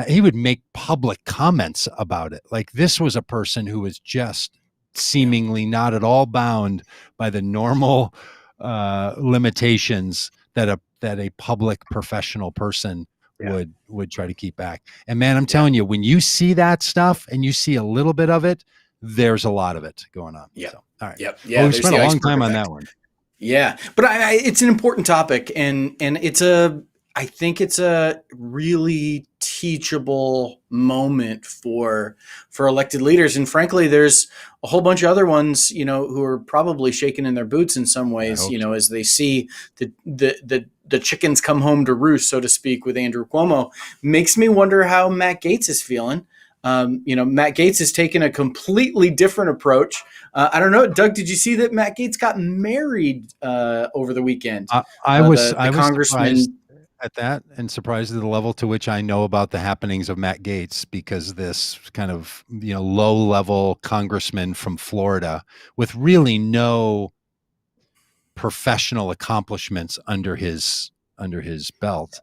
He would make public comments about it. Like, this was a person who was just seemingly not at all bound by the normal limitations that a public professional person would try to keep back. And man, I'm telling you, when you see that stuff and you see a little bit of it, there's a lot of it going on. Yeah. So, all right. Yep. Yeah. Well, we spent a long time on that one. Yeah, but it's an important topic, and I think it's a really teachable moment for elected leaders. And frankly, there's a whole bunch of other ones, who are probably shaking in their boots in some ways, so. As they see the chickens come home to roost, so to speak, with Andrew Cuomo. Makes me wonder how Matt Gaetz is feeling. Matt Gaetz has taken a completely different approach. I don't know, Doug, did you see that Matt Gaetz got married over the weekend? I was congressman surprised at that, and surprised at the level to which I know about the happenings of Matt Gaetz, because this kind of low-level congressman from Florida with really no professional accomplishments under his belt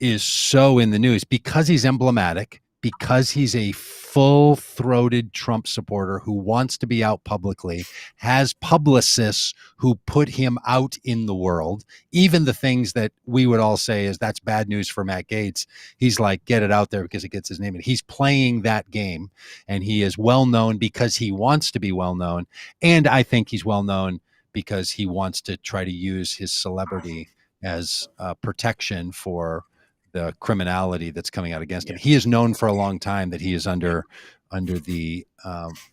is so in the news because he's emblematic, because he's a full-throated Trump supporter who wants to be out publicly, has publicists who put him out in the world. Even the things that we would all say is that's bad news for Matt Gaetz, he's like, get it out there because it gets his name in. He's playing that game, and he is well known because he wants to be well known. And I think he's well known because he wants to try to use his celebrity as protection for the criminality that's coming out against him. He is known for a long time that he is under under the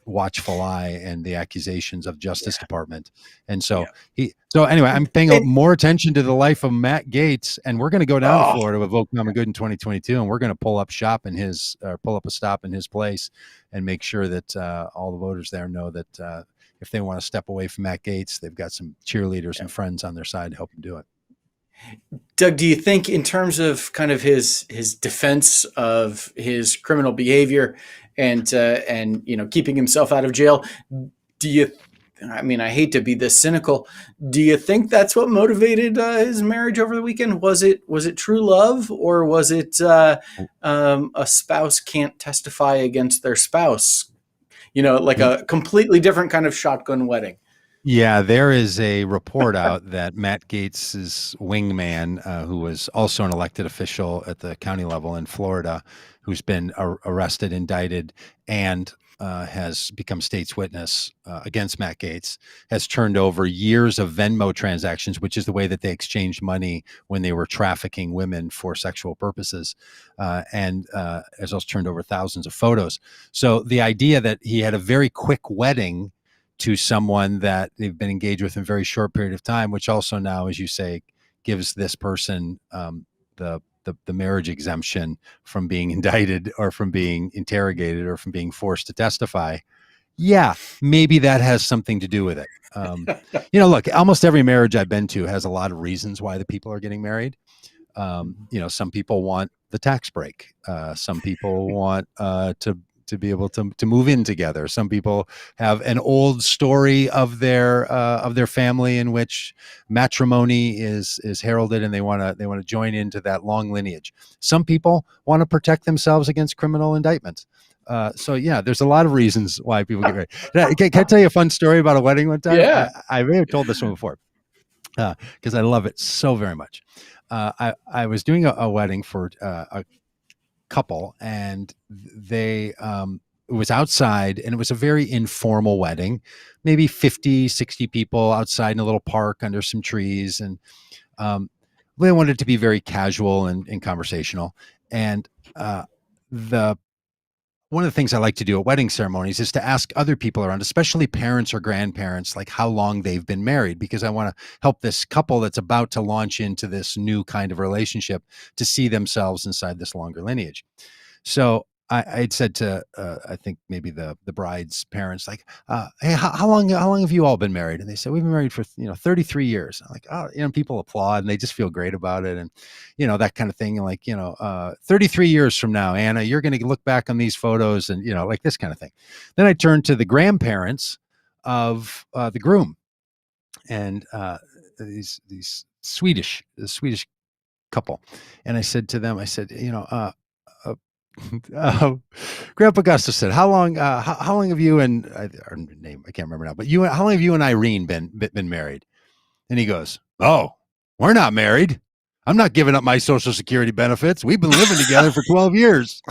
watchful eye and the accusations of Justice Yeah. Department. And so Yeah. so anyway, I'm paying And, more attention to the life of Matt Gaetz, and we're going to go down to oh, Florida with Vote Common Good in 2022, and we're going to pull up a stop in his place, and make sure that all the voters there know that if they want to step away from Matt Gaetz, they've got some cheerleaders yeah. and friends on their side to help them do it. Doug, do you think, in terms of kind of his defense of his criminal behavior and keeping himself out of jail, do you? I mean, I hate to be this cynical. Do you think that's what motivated his marriage over the weekend? Was it true love, or was it a spouse can't testify against their spouse? Like a completely different kind of shotgun wedding. Yeah, there is a report out that Matt Gaetz's wingman, who was also an elected official at the county level in Florida, who's been arrested, indicted, and has become state's witness against Matt Gaetz, has turned over years of Venmo transactions, which is the way that they exchanged money when they were trafficking women for sexual purposes, and has also turned over thousands of photos. So the idea that he had a very quick wedding to someone that they've been engaged with in a very short period of time, which also now, as you say, gives this person the marriage exemption from being indicted or from being interrogated or from being forced to testify. Yeah, maybe that has something to do with it. Look, almost every marriage I've been to has a lot of reasons why the people are getting married. Some people want the tax break. Some people want to be able to move in together. Some people have an old story of their family in which matrimony is heralded, and they want to join into that long lineage. Some people want to protect themselves against criminal indictments. So yeah, there's a lot of reasons why people get married. Can I tell you a fun story about a wedding one time? Yeah. I may have told this one before because I love it so very much. I was doing a wedding for a couple, and it was outside, and it was a very informal wedding, maybe 50, 60 people outside in a little park under some trees. And they wanted it to be very casual and conversational. And the one of the things I like to do at wedding ceremonies is to ask other people around, especially parents or grandparents, like how long they've been married, because I want to help this couple that's about to launch into this new kind of relationship to see themselves inside this longer lineage. So I'd said to I think maybe the bride's parents, like, hey, how long have you all been married? And they said, we've been married for 33 years. I'm like, oh, people applaud and they just feel great about it, and that kind of thing. And like 33 years from now, Anna, you're going to look back on these photos and like this kind of thing. Then I turned to the grandparents of the groom, and these Swedish couple, and I said to them, I said, Grandpa Augustus said, "How long? How long have you and our name? I can't remember now. But how long have you and Irene been married?" And he goes, "Oh, we're not married. I'm not giving up my Social Security benefits. We've been living together for 12 years."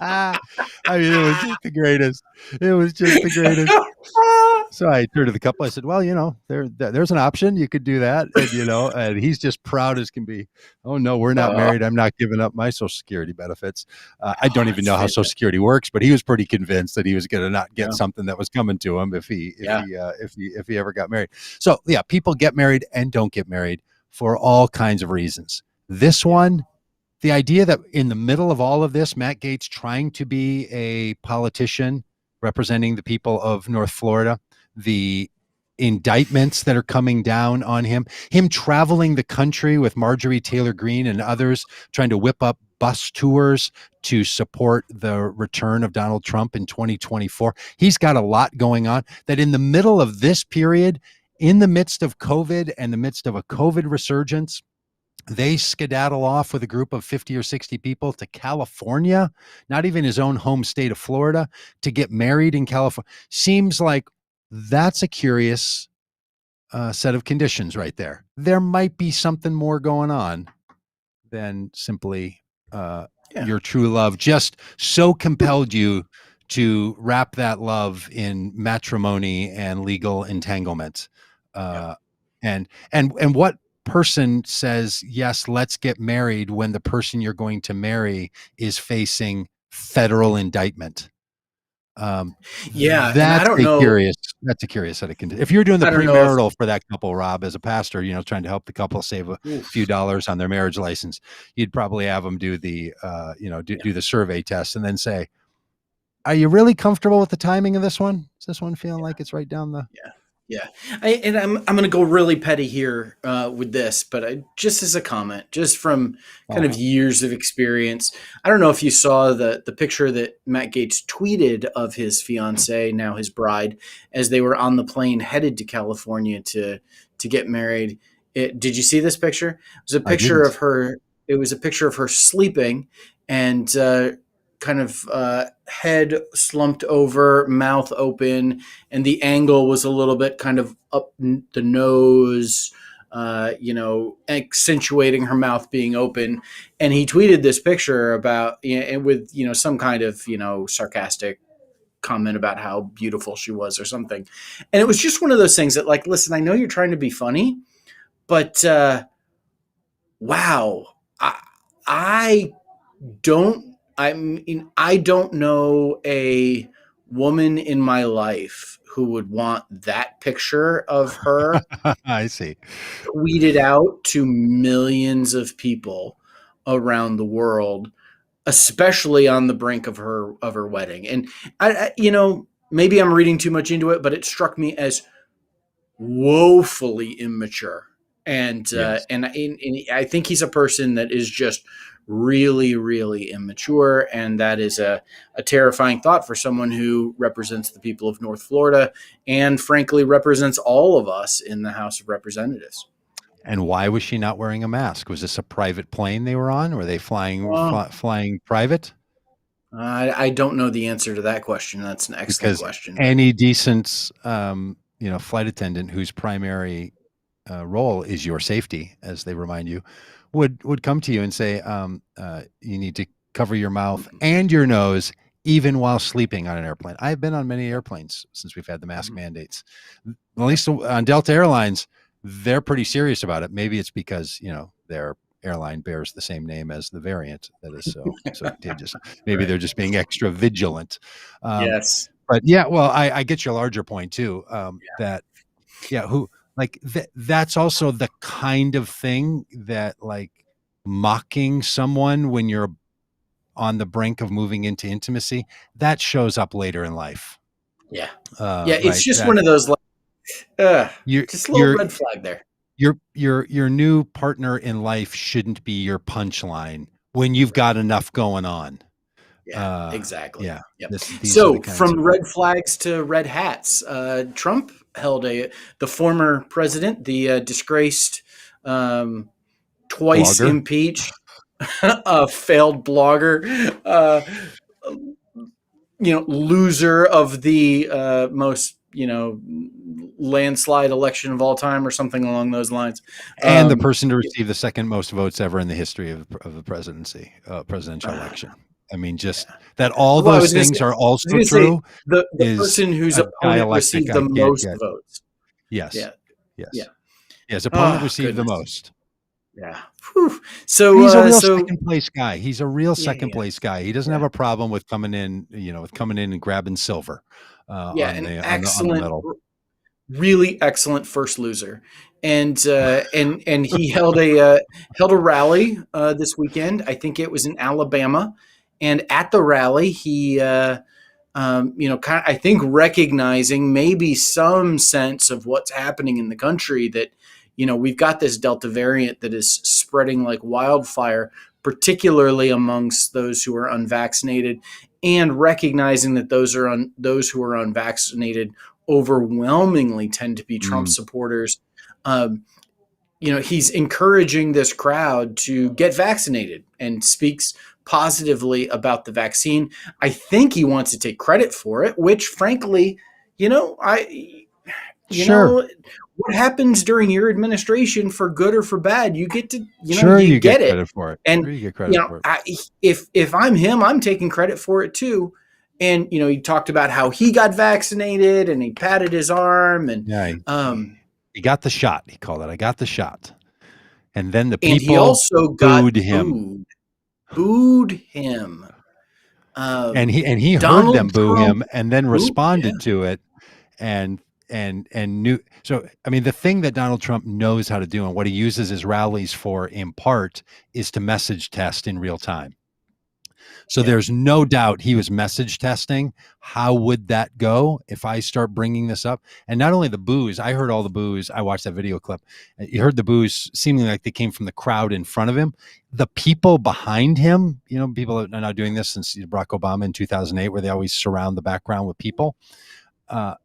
I mean, it was just the greatest. It was just the greatest. So I turned to the couple. I said, "Well, there's an option. You could do that." And he's just proud as can be. "Oh no, we're not married. I'm not giving up my Social Security benefits." I don't even That's know how Social fantastic. Security works, but he was pretty convinced that he was going to not get Yeah. something that was coming to him if he Yeah. ever got married. So yeah, people get married and don't get married for all kinds of reasons. This one, the idea that in the middle of all of this, Matt Gaetz trying to be a politician representing the people of North Florida, the indictments that are coming down on him traveling the country with Marjorie Taylor Greene and others, trying to whip up bus tours to support the return of Donald Trump in 2024. He's got a lot going on that in the middle of this period, in the midst of COVID and the midst of a COVID resurgence, they skedaddle off with a group of 50 or 60 people to California, not even his own home state of Florida, to get married in California. Seems like that's a curious set of conditions right there. There might be something more going on than simply Yeah. your true love just so compelled you to wrap that love in matrimony and legal entanglement. Yeah. And what person says, yes, let's get married when the person you're going to marry is facing federal indictment. Yeah, and I That's don't a know. curious. That's a curious set of conditions. If you're doing the I don't know if premarital for that couple, Rob, as a pastor, trying to help the couple save a few oof, dollars on their marriage license, you'd probably have them do the, yeah, do the survey test and then say, "Are you really comfortable with the timing of this one? Is this one feeling like it's right down the?" yeah, yeah. I'm going to go really petty here with this, but just as a comment, just from kind of Oh, years of experience, I don't know if you saw the picture that Matt Gaetz tweeted of his fiance, now his bride, as they were on the plane headed to California to get married. Did you see this picture? It was a I picture of didn't. her. It was a picture of her sleeping and kind of head slumped over, mouth open, and the angle was a little bit kind of up the nose, accentuating her mouth being open. And he tweeted this picture about, with, some kind of, sarcastic comment about how beautiful she was or something. And it was just one of those things that, like, listen, I know you're trying to be funny, but wow, I don't, I don't know a woman in my life who would want that picture of her I see. tweeted out to millions of people around the world, especially on the brink of her wedding. And maybe I'm reading too much into it, but it struck me as woefully immature. And Yes. and I think he's a person that is just really, really immature, and that is a terrifying thought for someone who represents the people of North Florida, and frankly represents all of us in the House of Representatives. And why was she not wearing a mask? Was this a private plane they were on? Were they Well, flying private? I don't know the answer to that question. That's an excellent Because question, but any decent, flight attendant whose primary role is your safety, as they remind you, would come to you and say, "You need to cover your mouth mhm, and your nose, even while sleeping on an airplane." I've been on many airplanes since we've had the mask mhm, mandates. At yeah, least on Delta Airlines, they're pretty serious about it. Maybe it's because their airline bears the same name as the variant that is so contagious. Maybe right. they're just being extra vigilant. Um, Yes. but yeah, well, I get your larger point too. That yeah, who like that's also the kind of thing that like mocking someone when you're on the brink of moving into intimacy, that shows up later in life. Yeah. Yeah. It's Right. just That one of those, like, you just a little you're red flag there. your new partner in life shouldn't be your punchline when you've Right. got enough going on. Yeah, exactly. Yeah. Yep. These are the So kinds from of red flags to red hats, Trump held the former president, the disgraced, um, twice blogger. impeached, failed blogger, loser of the most, landslide election of all time, or something along those lines. And the Um, person to receive the second most votes ever in the history of the presidential uh, election. I mean, just yeah. that all Well, those things are I was also gonna say true the is person whose a opponent dialectic received the I can't most get. votes. Yes. Yeah, yeah. Yes. Yes. Opponent Oh received the goodness. most. Yeah. Whew. And So he's a real so second place guy. He's a real yeah, second he place is. guy. He doesn't have Yeah. a problem with coming in, with coming in and grabbing silver Yeah, on an the medal. really excellent first loser. And he held a rally this weekend. I think it was in Alabama. And at the rally, he kind of, I think, recognizing maybe some sense of what's happening in the country, that, we've got this Delta variant that is spreading like wildfire, particularly amongst those who are unvaccinated, and recognizing that those who are unvaccinated overwhelmingly tend to be Trump Mm, supporters. Um, he's encouraging this crowd to get vaccinated and speaks positively about the vaccine. I think he wants to take credit for it, which frankly, I you sure. know what happens during your administration, for good or for bad, you get to, Sure you you get get it. credit for it. And Sure you get credit for it. if I'm him, I'm taking credit for it too. And he talked about how he got vaccinated and he patted his arm, and Yeah. um He got the shot. He called it. I got the shot. And then the and he people also got booed him. booed him. And he heard them Donald boo Trump. him and then Ooh, yeah, responded to it, and knew. So I mean, the thing that Donald Trump knows how to do and what he uses his rallies for in part is to message test in real time. So yeah, there's no doubt he was message testing. How would that go if I start bringing this up? And not only the boos, I heard all the boos. I watched that video clip. You heard the boos seemingly like they came from the crowd in front of him. The people behind him, people are now doing this since Barack Obama in 2008, where they always surround the background with people. Uh,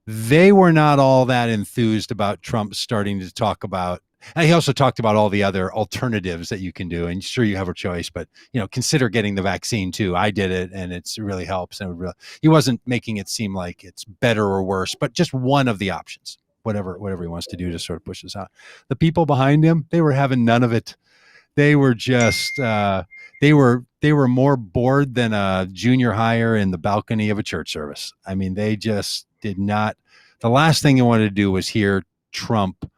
they were not all that enthused about Trump starting to talk about. And he also talked about all the other alternatives that you can do. And sure, you have a choice, but consider getting the vaccine too. I did it, and it really helps. And he wasn't making it seem like it's better or worse, but just one of the options. Whatever he wants to do to sort of push this out. The people behind him, they were having none of it. They were just they were more bored than a junior higher in the balcony of a church service. I mean, they just did not. The last thing they wanted to do was hear Trump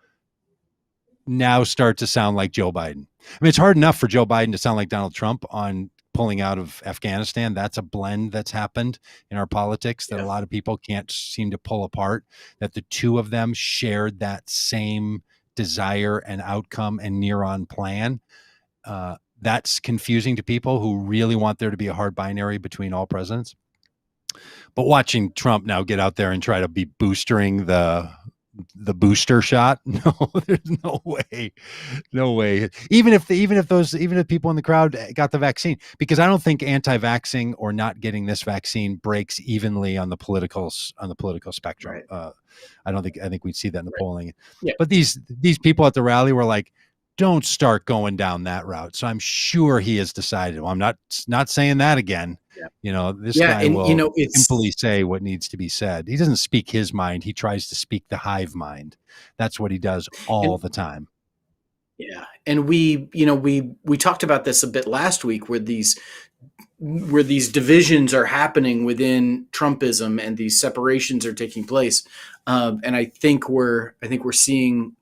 now start to sound like Joe Biden. I mean, it's hard enough for Joe Biden to sound like Donald Trump on pulling out of Afghanistan. That's a blend that's happened in our politics that a lot of people can't seem to pull apart, that the two of them shared that same desire and outcome and neuron plan. That's confusing to people who really want there to be a hard binary between all presidents. But watching Trump now get out there and try to be boostering the booster shot, no, there's no way. Even if people in the crowd got the vaccine, because I don't think anti-vaxxing or not getting this vaccine breaks evenly on the political spectrum. right, I think we'd see that in the right. polling. Yeah, But these people at the rally were like, don't start going down that route. So I'm sure he has decided, well, I'm not saying that again. yeah, This yeah, guy and will simply it's say what needs to be said. He doesn't speak his mind. He tries to speak the hive mind. That's what he does all and the time. yeah, and we talked about this a bit last week, where these divisions are happening within Trumpism and these separations are taking place. And I think we're seeing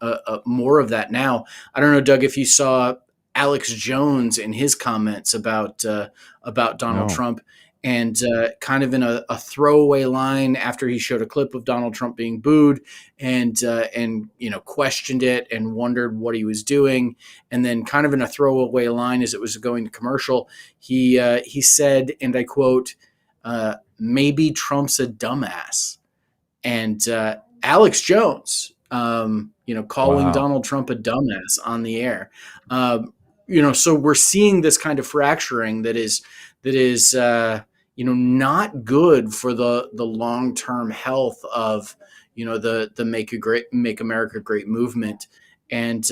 more of that now. I don't know, Doug, if you saw Alex Jones in his comments about Donald No. Trump, and kind of in a throwaway line after he showed a clip of Donald Trump being booed, and questioned it and wondered what he was doing, and then kind of in a throwaway line as it was going to commercial, he said, and I quote, "Maybe Trump's a dumbass." And Alex Jones, calling Wow. Donald Trump a dumbass on the air. So we're seeing this kind of fracturing that is not good for the long term health of the Make America Great movement. And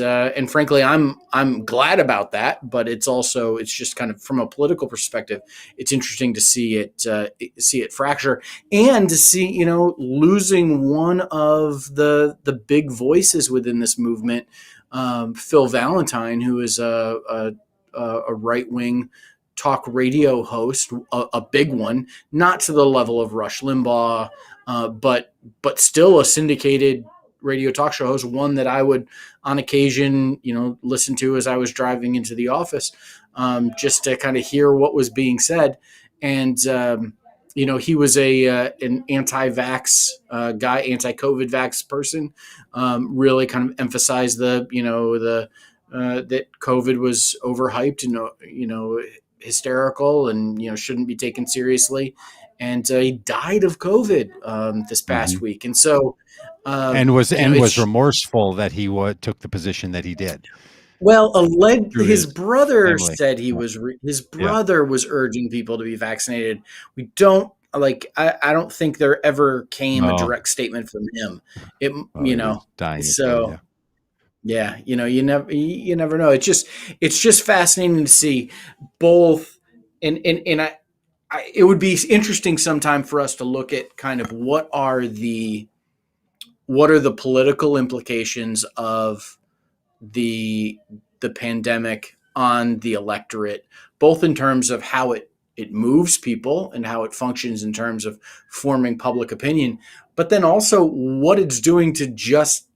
frankly, I'm glad about that, but it's just kind of from a political perspective, it's interesting to see it fracture, and to see losing one of the big voices within this movement, Phil Valentine, who is a right wing talk radio host, a big one, not to the level of Rush Limbaugh, but still a syndicated radio talk show host, one that I would on occasion, listen to as I was driving into the office, just to kind of hear what was being said. And he was an anti-vax guy, anti-COVID vax person. Really kind of emphasized that COVID was overhyped and hysterical and shouldn't be taken seriously. And he died of COVID this Mm-hmm. past week. And so And was it's remorseful that he took the position that he did. well, Through his his brother family. said his brother was urging people to be vaccinated. We don't I don't think there ever came a Oh, direct statement from him. It he was dying of COVID. so Yeah. yeah, you never know. It's just fascinating to see both, and it would be interesting sometime for us to look at kind of what are the political implications of the pandemic on the electorate, both in terms of how it moves people and how it functions in terms of forming public opinion, but then also what it's doing to just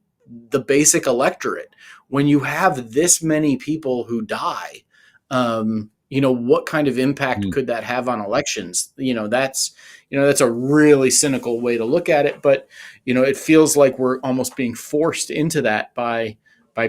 the basic electorate. When you have this many people who die, what kind of impact Mm. could that have on elections? That's a really cynical way to look at it, but it feels like we're almost being forced into that by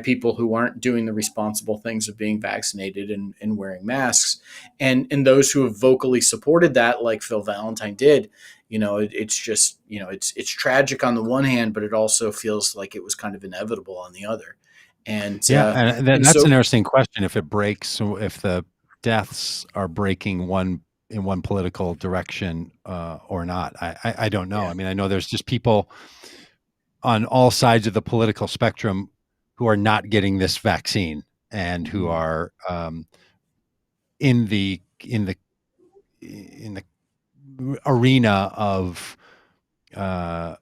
people who aren't doing the responsible things of being vaccinated and wearing masks, and those who have vocally supported that, like Phil Valentine did. It's just it's tragic on the one hand, but it also feels like it was kind of inevitable on the other. And Yeah, and and that's so an interesting question. If it breaks, so if the deaths are breaking in one political direction or not, I don't know. yeah. I mean, I know there's just people on all sides of the political spectrum who are not getting this vaccine and who Mhm. are in the in the in the arena of uh,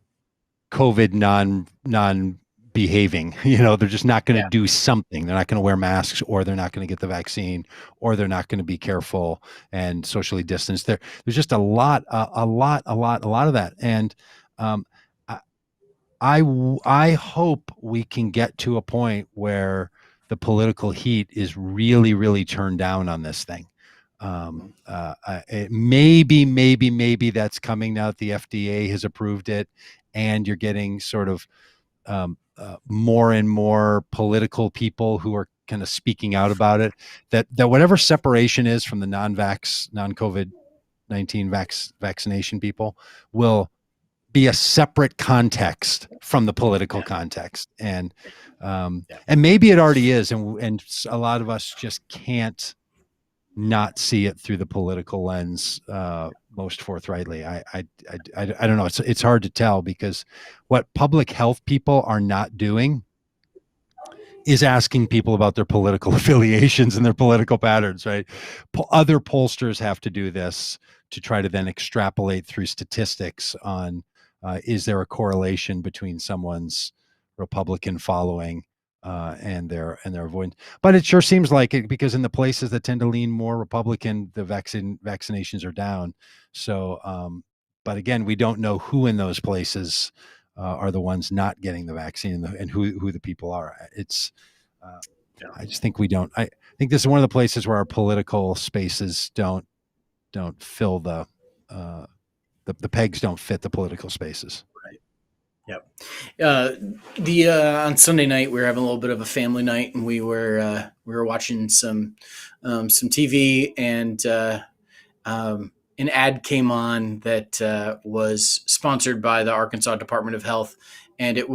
COVID non behaving. They're just not going to Yeah. do something. They're not going to wear masks, or they're not going to get the vaccine, or they're not going to be careful and socially distance. There's just a lot of that. And um, I, I hope we can get to a point where the political heat is really, really turned down on this thing. Maybe that's coming now that the FDA has approved it, and you're getting sort of more and more political people who are kind of speaking out about it. That whatever separation is from the non-COVID-19 vaccination people will be a separate context from the political Yeah. context, Yeah. and maybe it already is, and a lot of us just can't not see it through the political lens most forthrightly. I don't know. It's hard to tell, because what public health people are not doing is asking people about their political affiliations and their political patterns, right? Other pollsters have to do this to try to then extrapolate through statistics on is there a correlation between someone's Republican following and their avoidance. But it sure seems like it, because in the places that tend to lean more Republican, the vaccinations are down. So, but again, we don't know who in those places are the ones not getting the vaccine, and who the people are. Uh, Yeah. I just think we don't. I think this is one of the places where our political spaces don't fill the pegs don't fit the political spaces. Right. Yep. The On Sunday night we were having a little bit of a family night, and we were watching some TV, and an ad came on that was sponsored by the Arkansas Department of Health, and it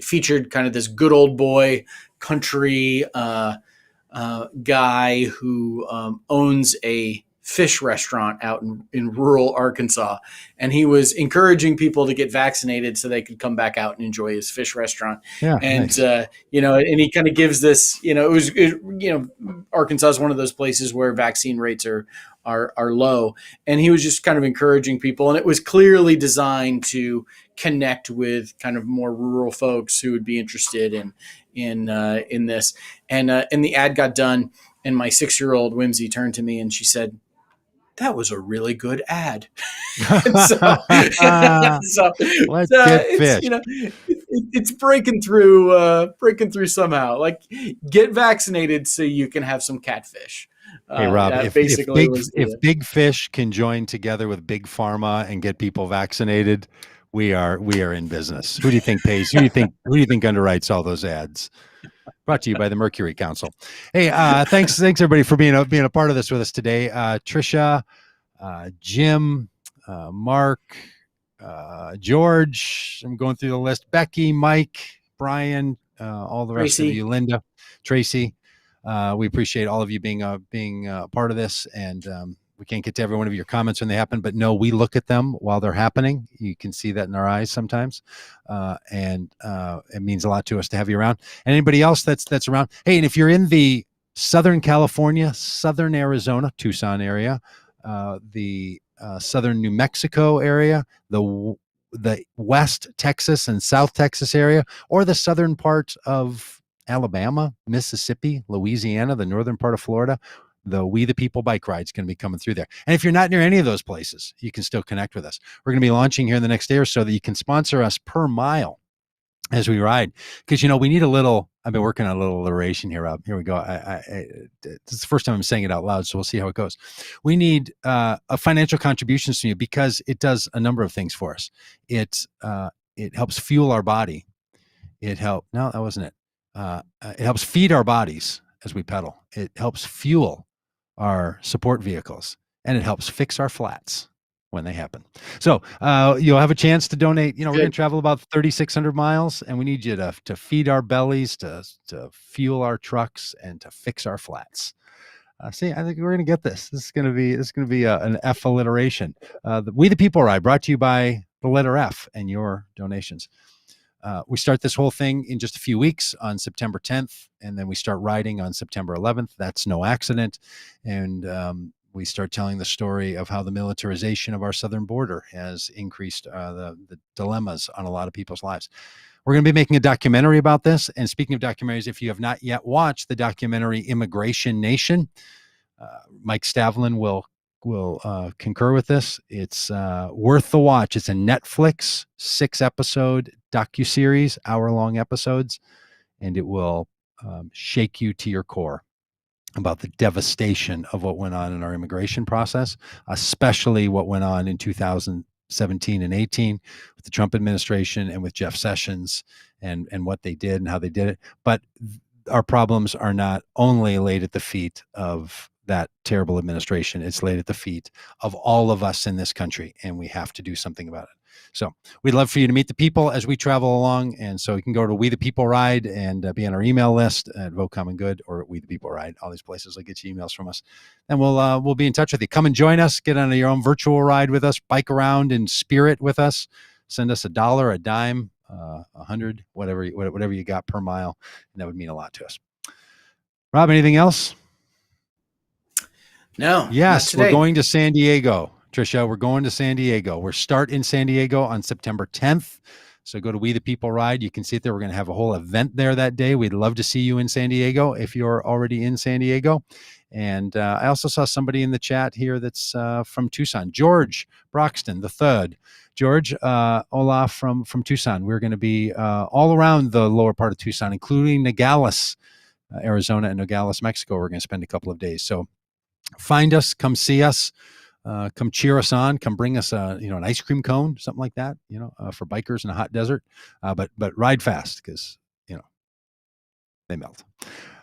featured kind of this good old boy country guy who owns a fish restaurant out in rural Arkansas. And he was encouraging people to get vaccinated so they could come back out and enjoy his fish restaurant. Yeah, And, nice. and he kind of gives this, Arkansas is one of those places where vaccine rates are low. And he was just kind of encouraging people. And it was clearly designed to connect with kind of more rural folks who would be interested in this. And the ad got done, and my 6-year-old Whimsy turned to me and she said, "That was a really good ad." And so, so Let's get it's fish. it's breaking through somehow. Like, get vaccinated so you can have some catfish. Hey Rob, That if basically big was if big fish can join together with big pharma and get people vaccinated, we are in business. Who do you think pays? Who do you think underwrites all those ads? Brought to you by the Mercury Council. Hey, thanks everybody for being a part of this with us today. Trisha, Jim, Mark, George. I'm going through the list. Becky, Mike, Brian, all the rest of Tracy. you, Linda, Tracy. We appreciate all of you being a part of this, and we can't get to every one of your comments when they happen, but no, we look at them while they're happening. You can see that in our eyes sometimes, and it means a lot to us to have you around. And anybody else that's around. Hey, and if you're in the Southern California, Southern Arizona, Tucson area, the Southern New Mexico area, the West Texas and South Texas area, or the southern part of Alabama, Mississippi, Louisiana, the northern part of Florida, the We the People bike ride is going to be coming through there. And if you're not near any of those places, you can still connect with us. We're going to be launching here in the next day or so that you can sponsor us per mile. as we ride, because we need a little. I've been working on a little alliteration here, Rob. Here we go. It's the first time I'm saying it out loud, so we'll see how it goes. We need a financial contributions from you because it does a number of things for us. It helps fuel our body. No, that wasn't it. It helps feed our bodies as we pedal. It helps fuel our support vehicles, and it helps fix our flats when they happen. So you'll have a chance to donate. We're going to travel about 3,600 miles, and we need you to feed our bellies, to fuel our trucks, and to fix our flats. See, I think we're going to get this. This is going to be an F alliteration. We the People Ride, brought to you by the letter F and your donations. We start this whole thing in just a few weeks on September 10th, and then we start riding on September 11th. That's no accident. And we start telling the story of how the militarization of our southern border has increased the dilemmas on a lot of people's lives. We're going to be making a documentary about this. And speaking of documentaries, if you have not yet watched the documentary Immigration Nation, Mike Stavlin will concur with this. It's worth the watch. It's a Netflix 6-episode docuseries, hour-long episodes, and it will shake you to your core about the devastation of what went on in our immigration process, especially what went on in 2017 and 18 with the Trump administration and with Jeff Sessions and what they did and how they did it. But our problems are not only laid at the feet of that terrible administration. It's laid at the feet of all of us in this country, and we have to do something about it. So we'd love for you to meet the people as we travel along. And so you can go to We the People Ride and be on our email list at Vote Common Good or at We the People Ride. All these places will get you emails from us. And we'll be in touch with you. Come and join us. Get on your own virtual ride with us. Bike around in spirit with us. Send us $1, a dime, 100, whatever you got per mile. And that would mean a lot to us. Rob, anything else? No. Yes, we're going to San Diego. Tricia, we're going to San Diego. We're starting in San Diego on September 10th. So go to We the People Ride. You can see it there. We're going to have a whole event there that day. We'd love to see you in San Diego if you're already in San Diego. And I also saw somebody in the chat here that's from Tucson, George Broxton III. George, hola from Tucson. We're going to be all around the lower part of Tucson, including Nogales, Arizona, and Nogales, Mexico. We're going to spend a couple of days. So find us, come see us, come cheer us on, come bring us an ice cream cone, something like that, for bikers in a hot desert. But ride fast because they melt.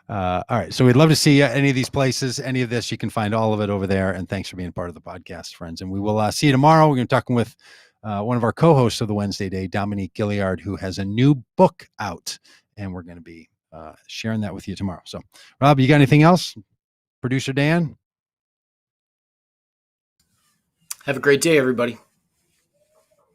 All right, so we'd love to see you any of these places, any of this. You can find all of it over there. And thanks for being part of the podcast, friends. And we will see you tomorrow. We're going to be talking with one of our co-hosts of the Wednesday Day, Dominique Gilliard, who has a new book out, and we're going to be sharing that with you tomorrow. So, Rob, you got anything else? Producer Dan? Have a great day, everybody.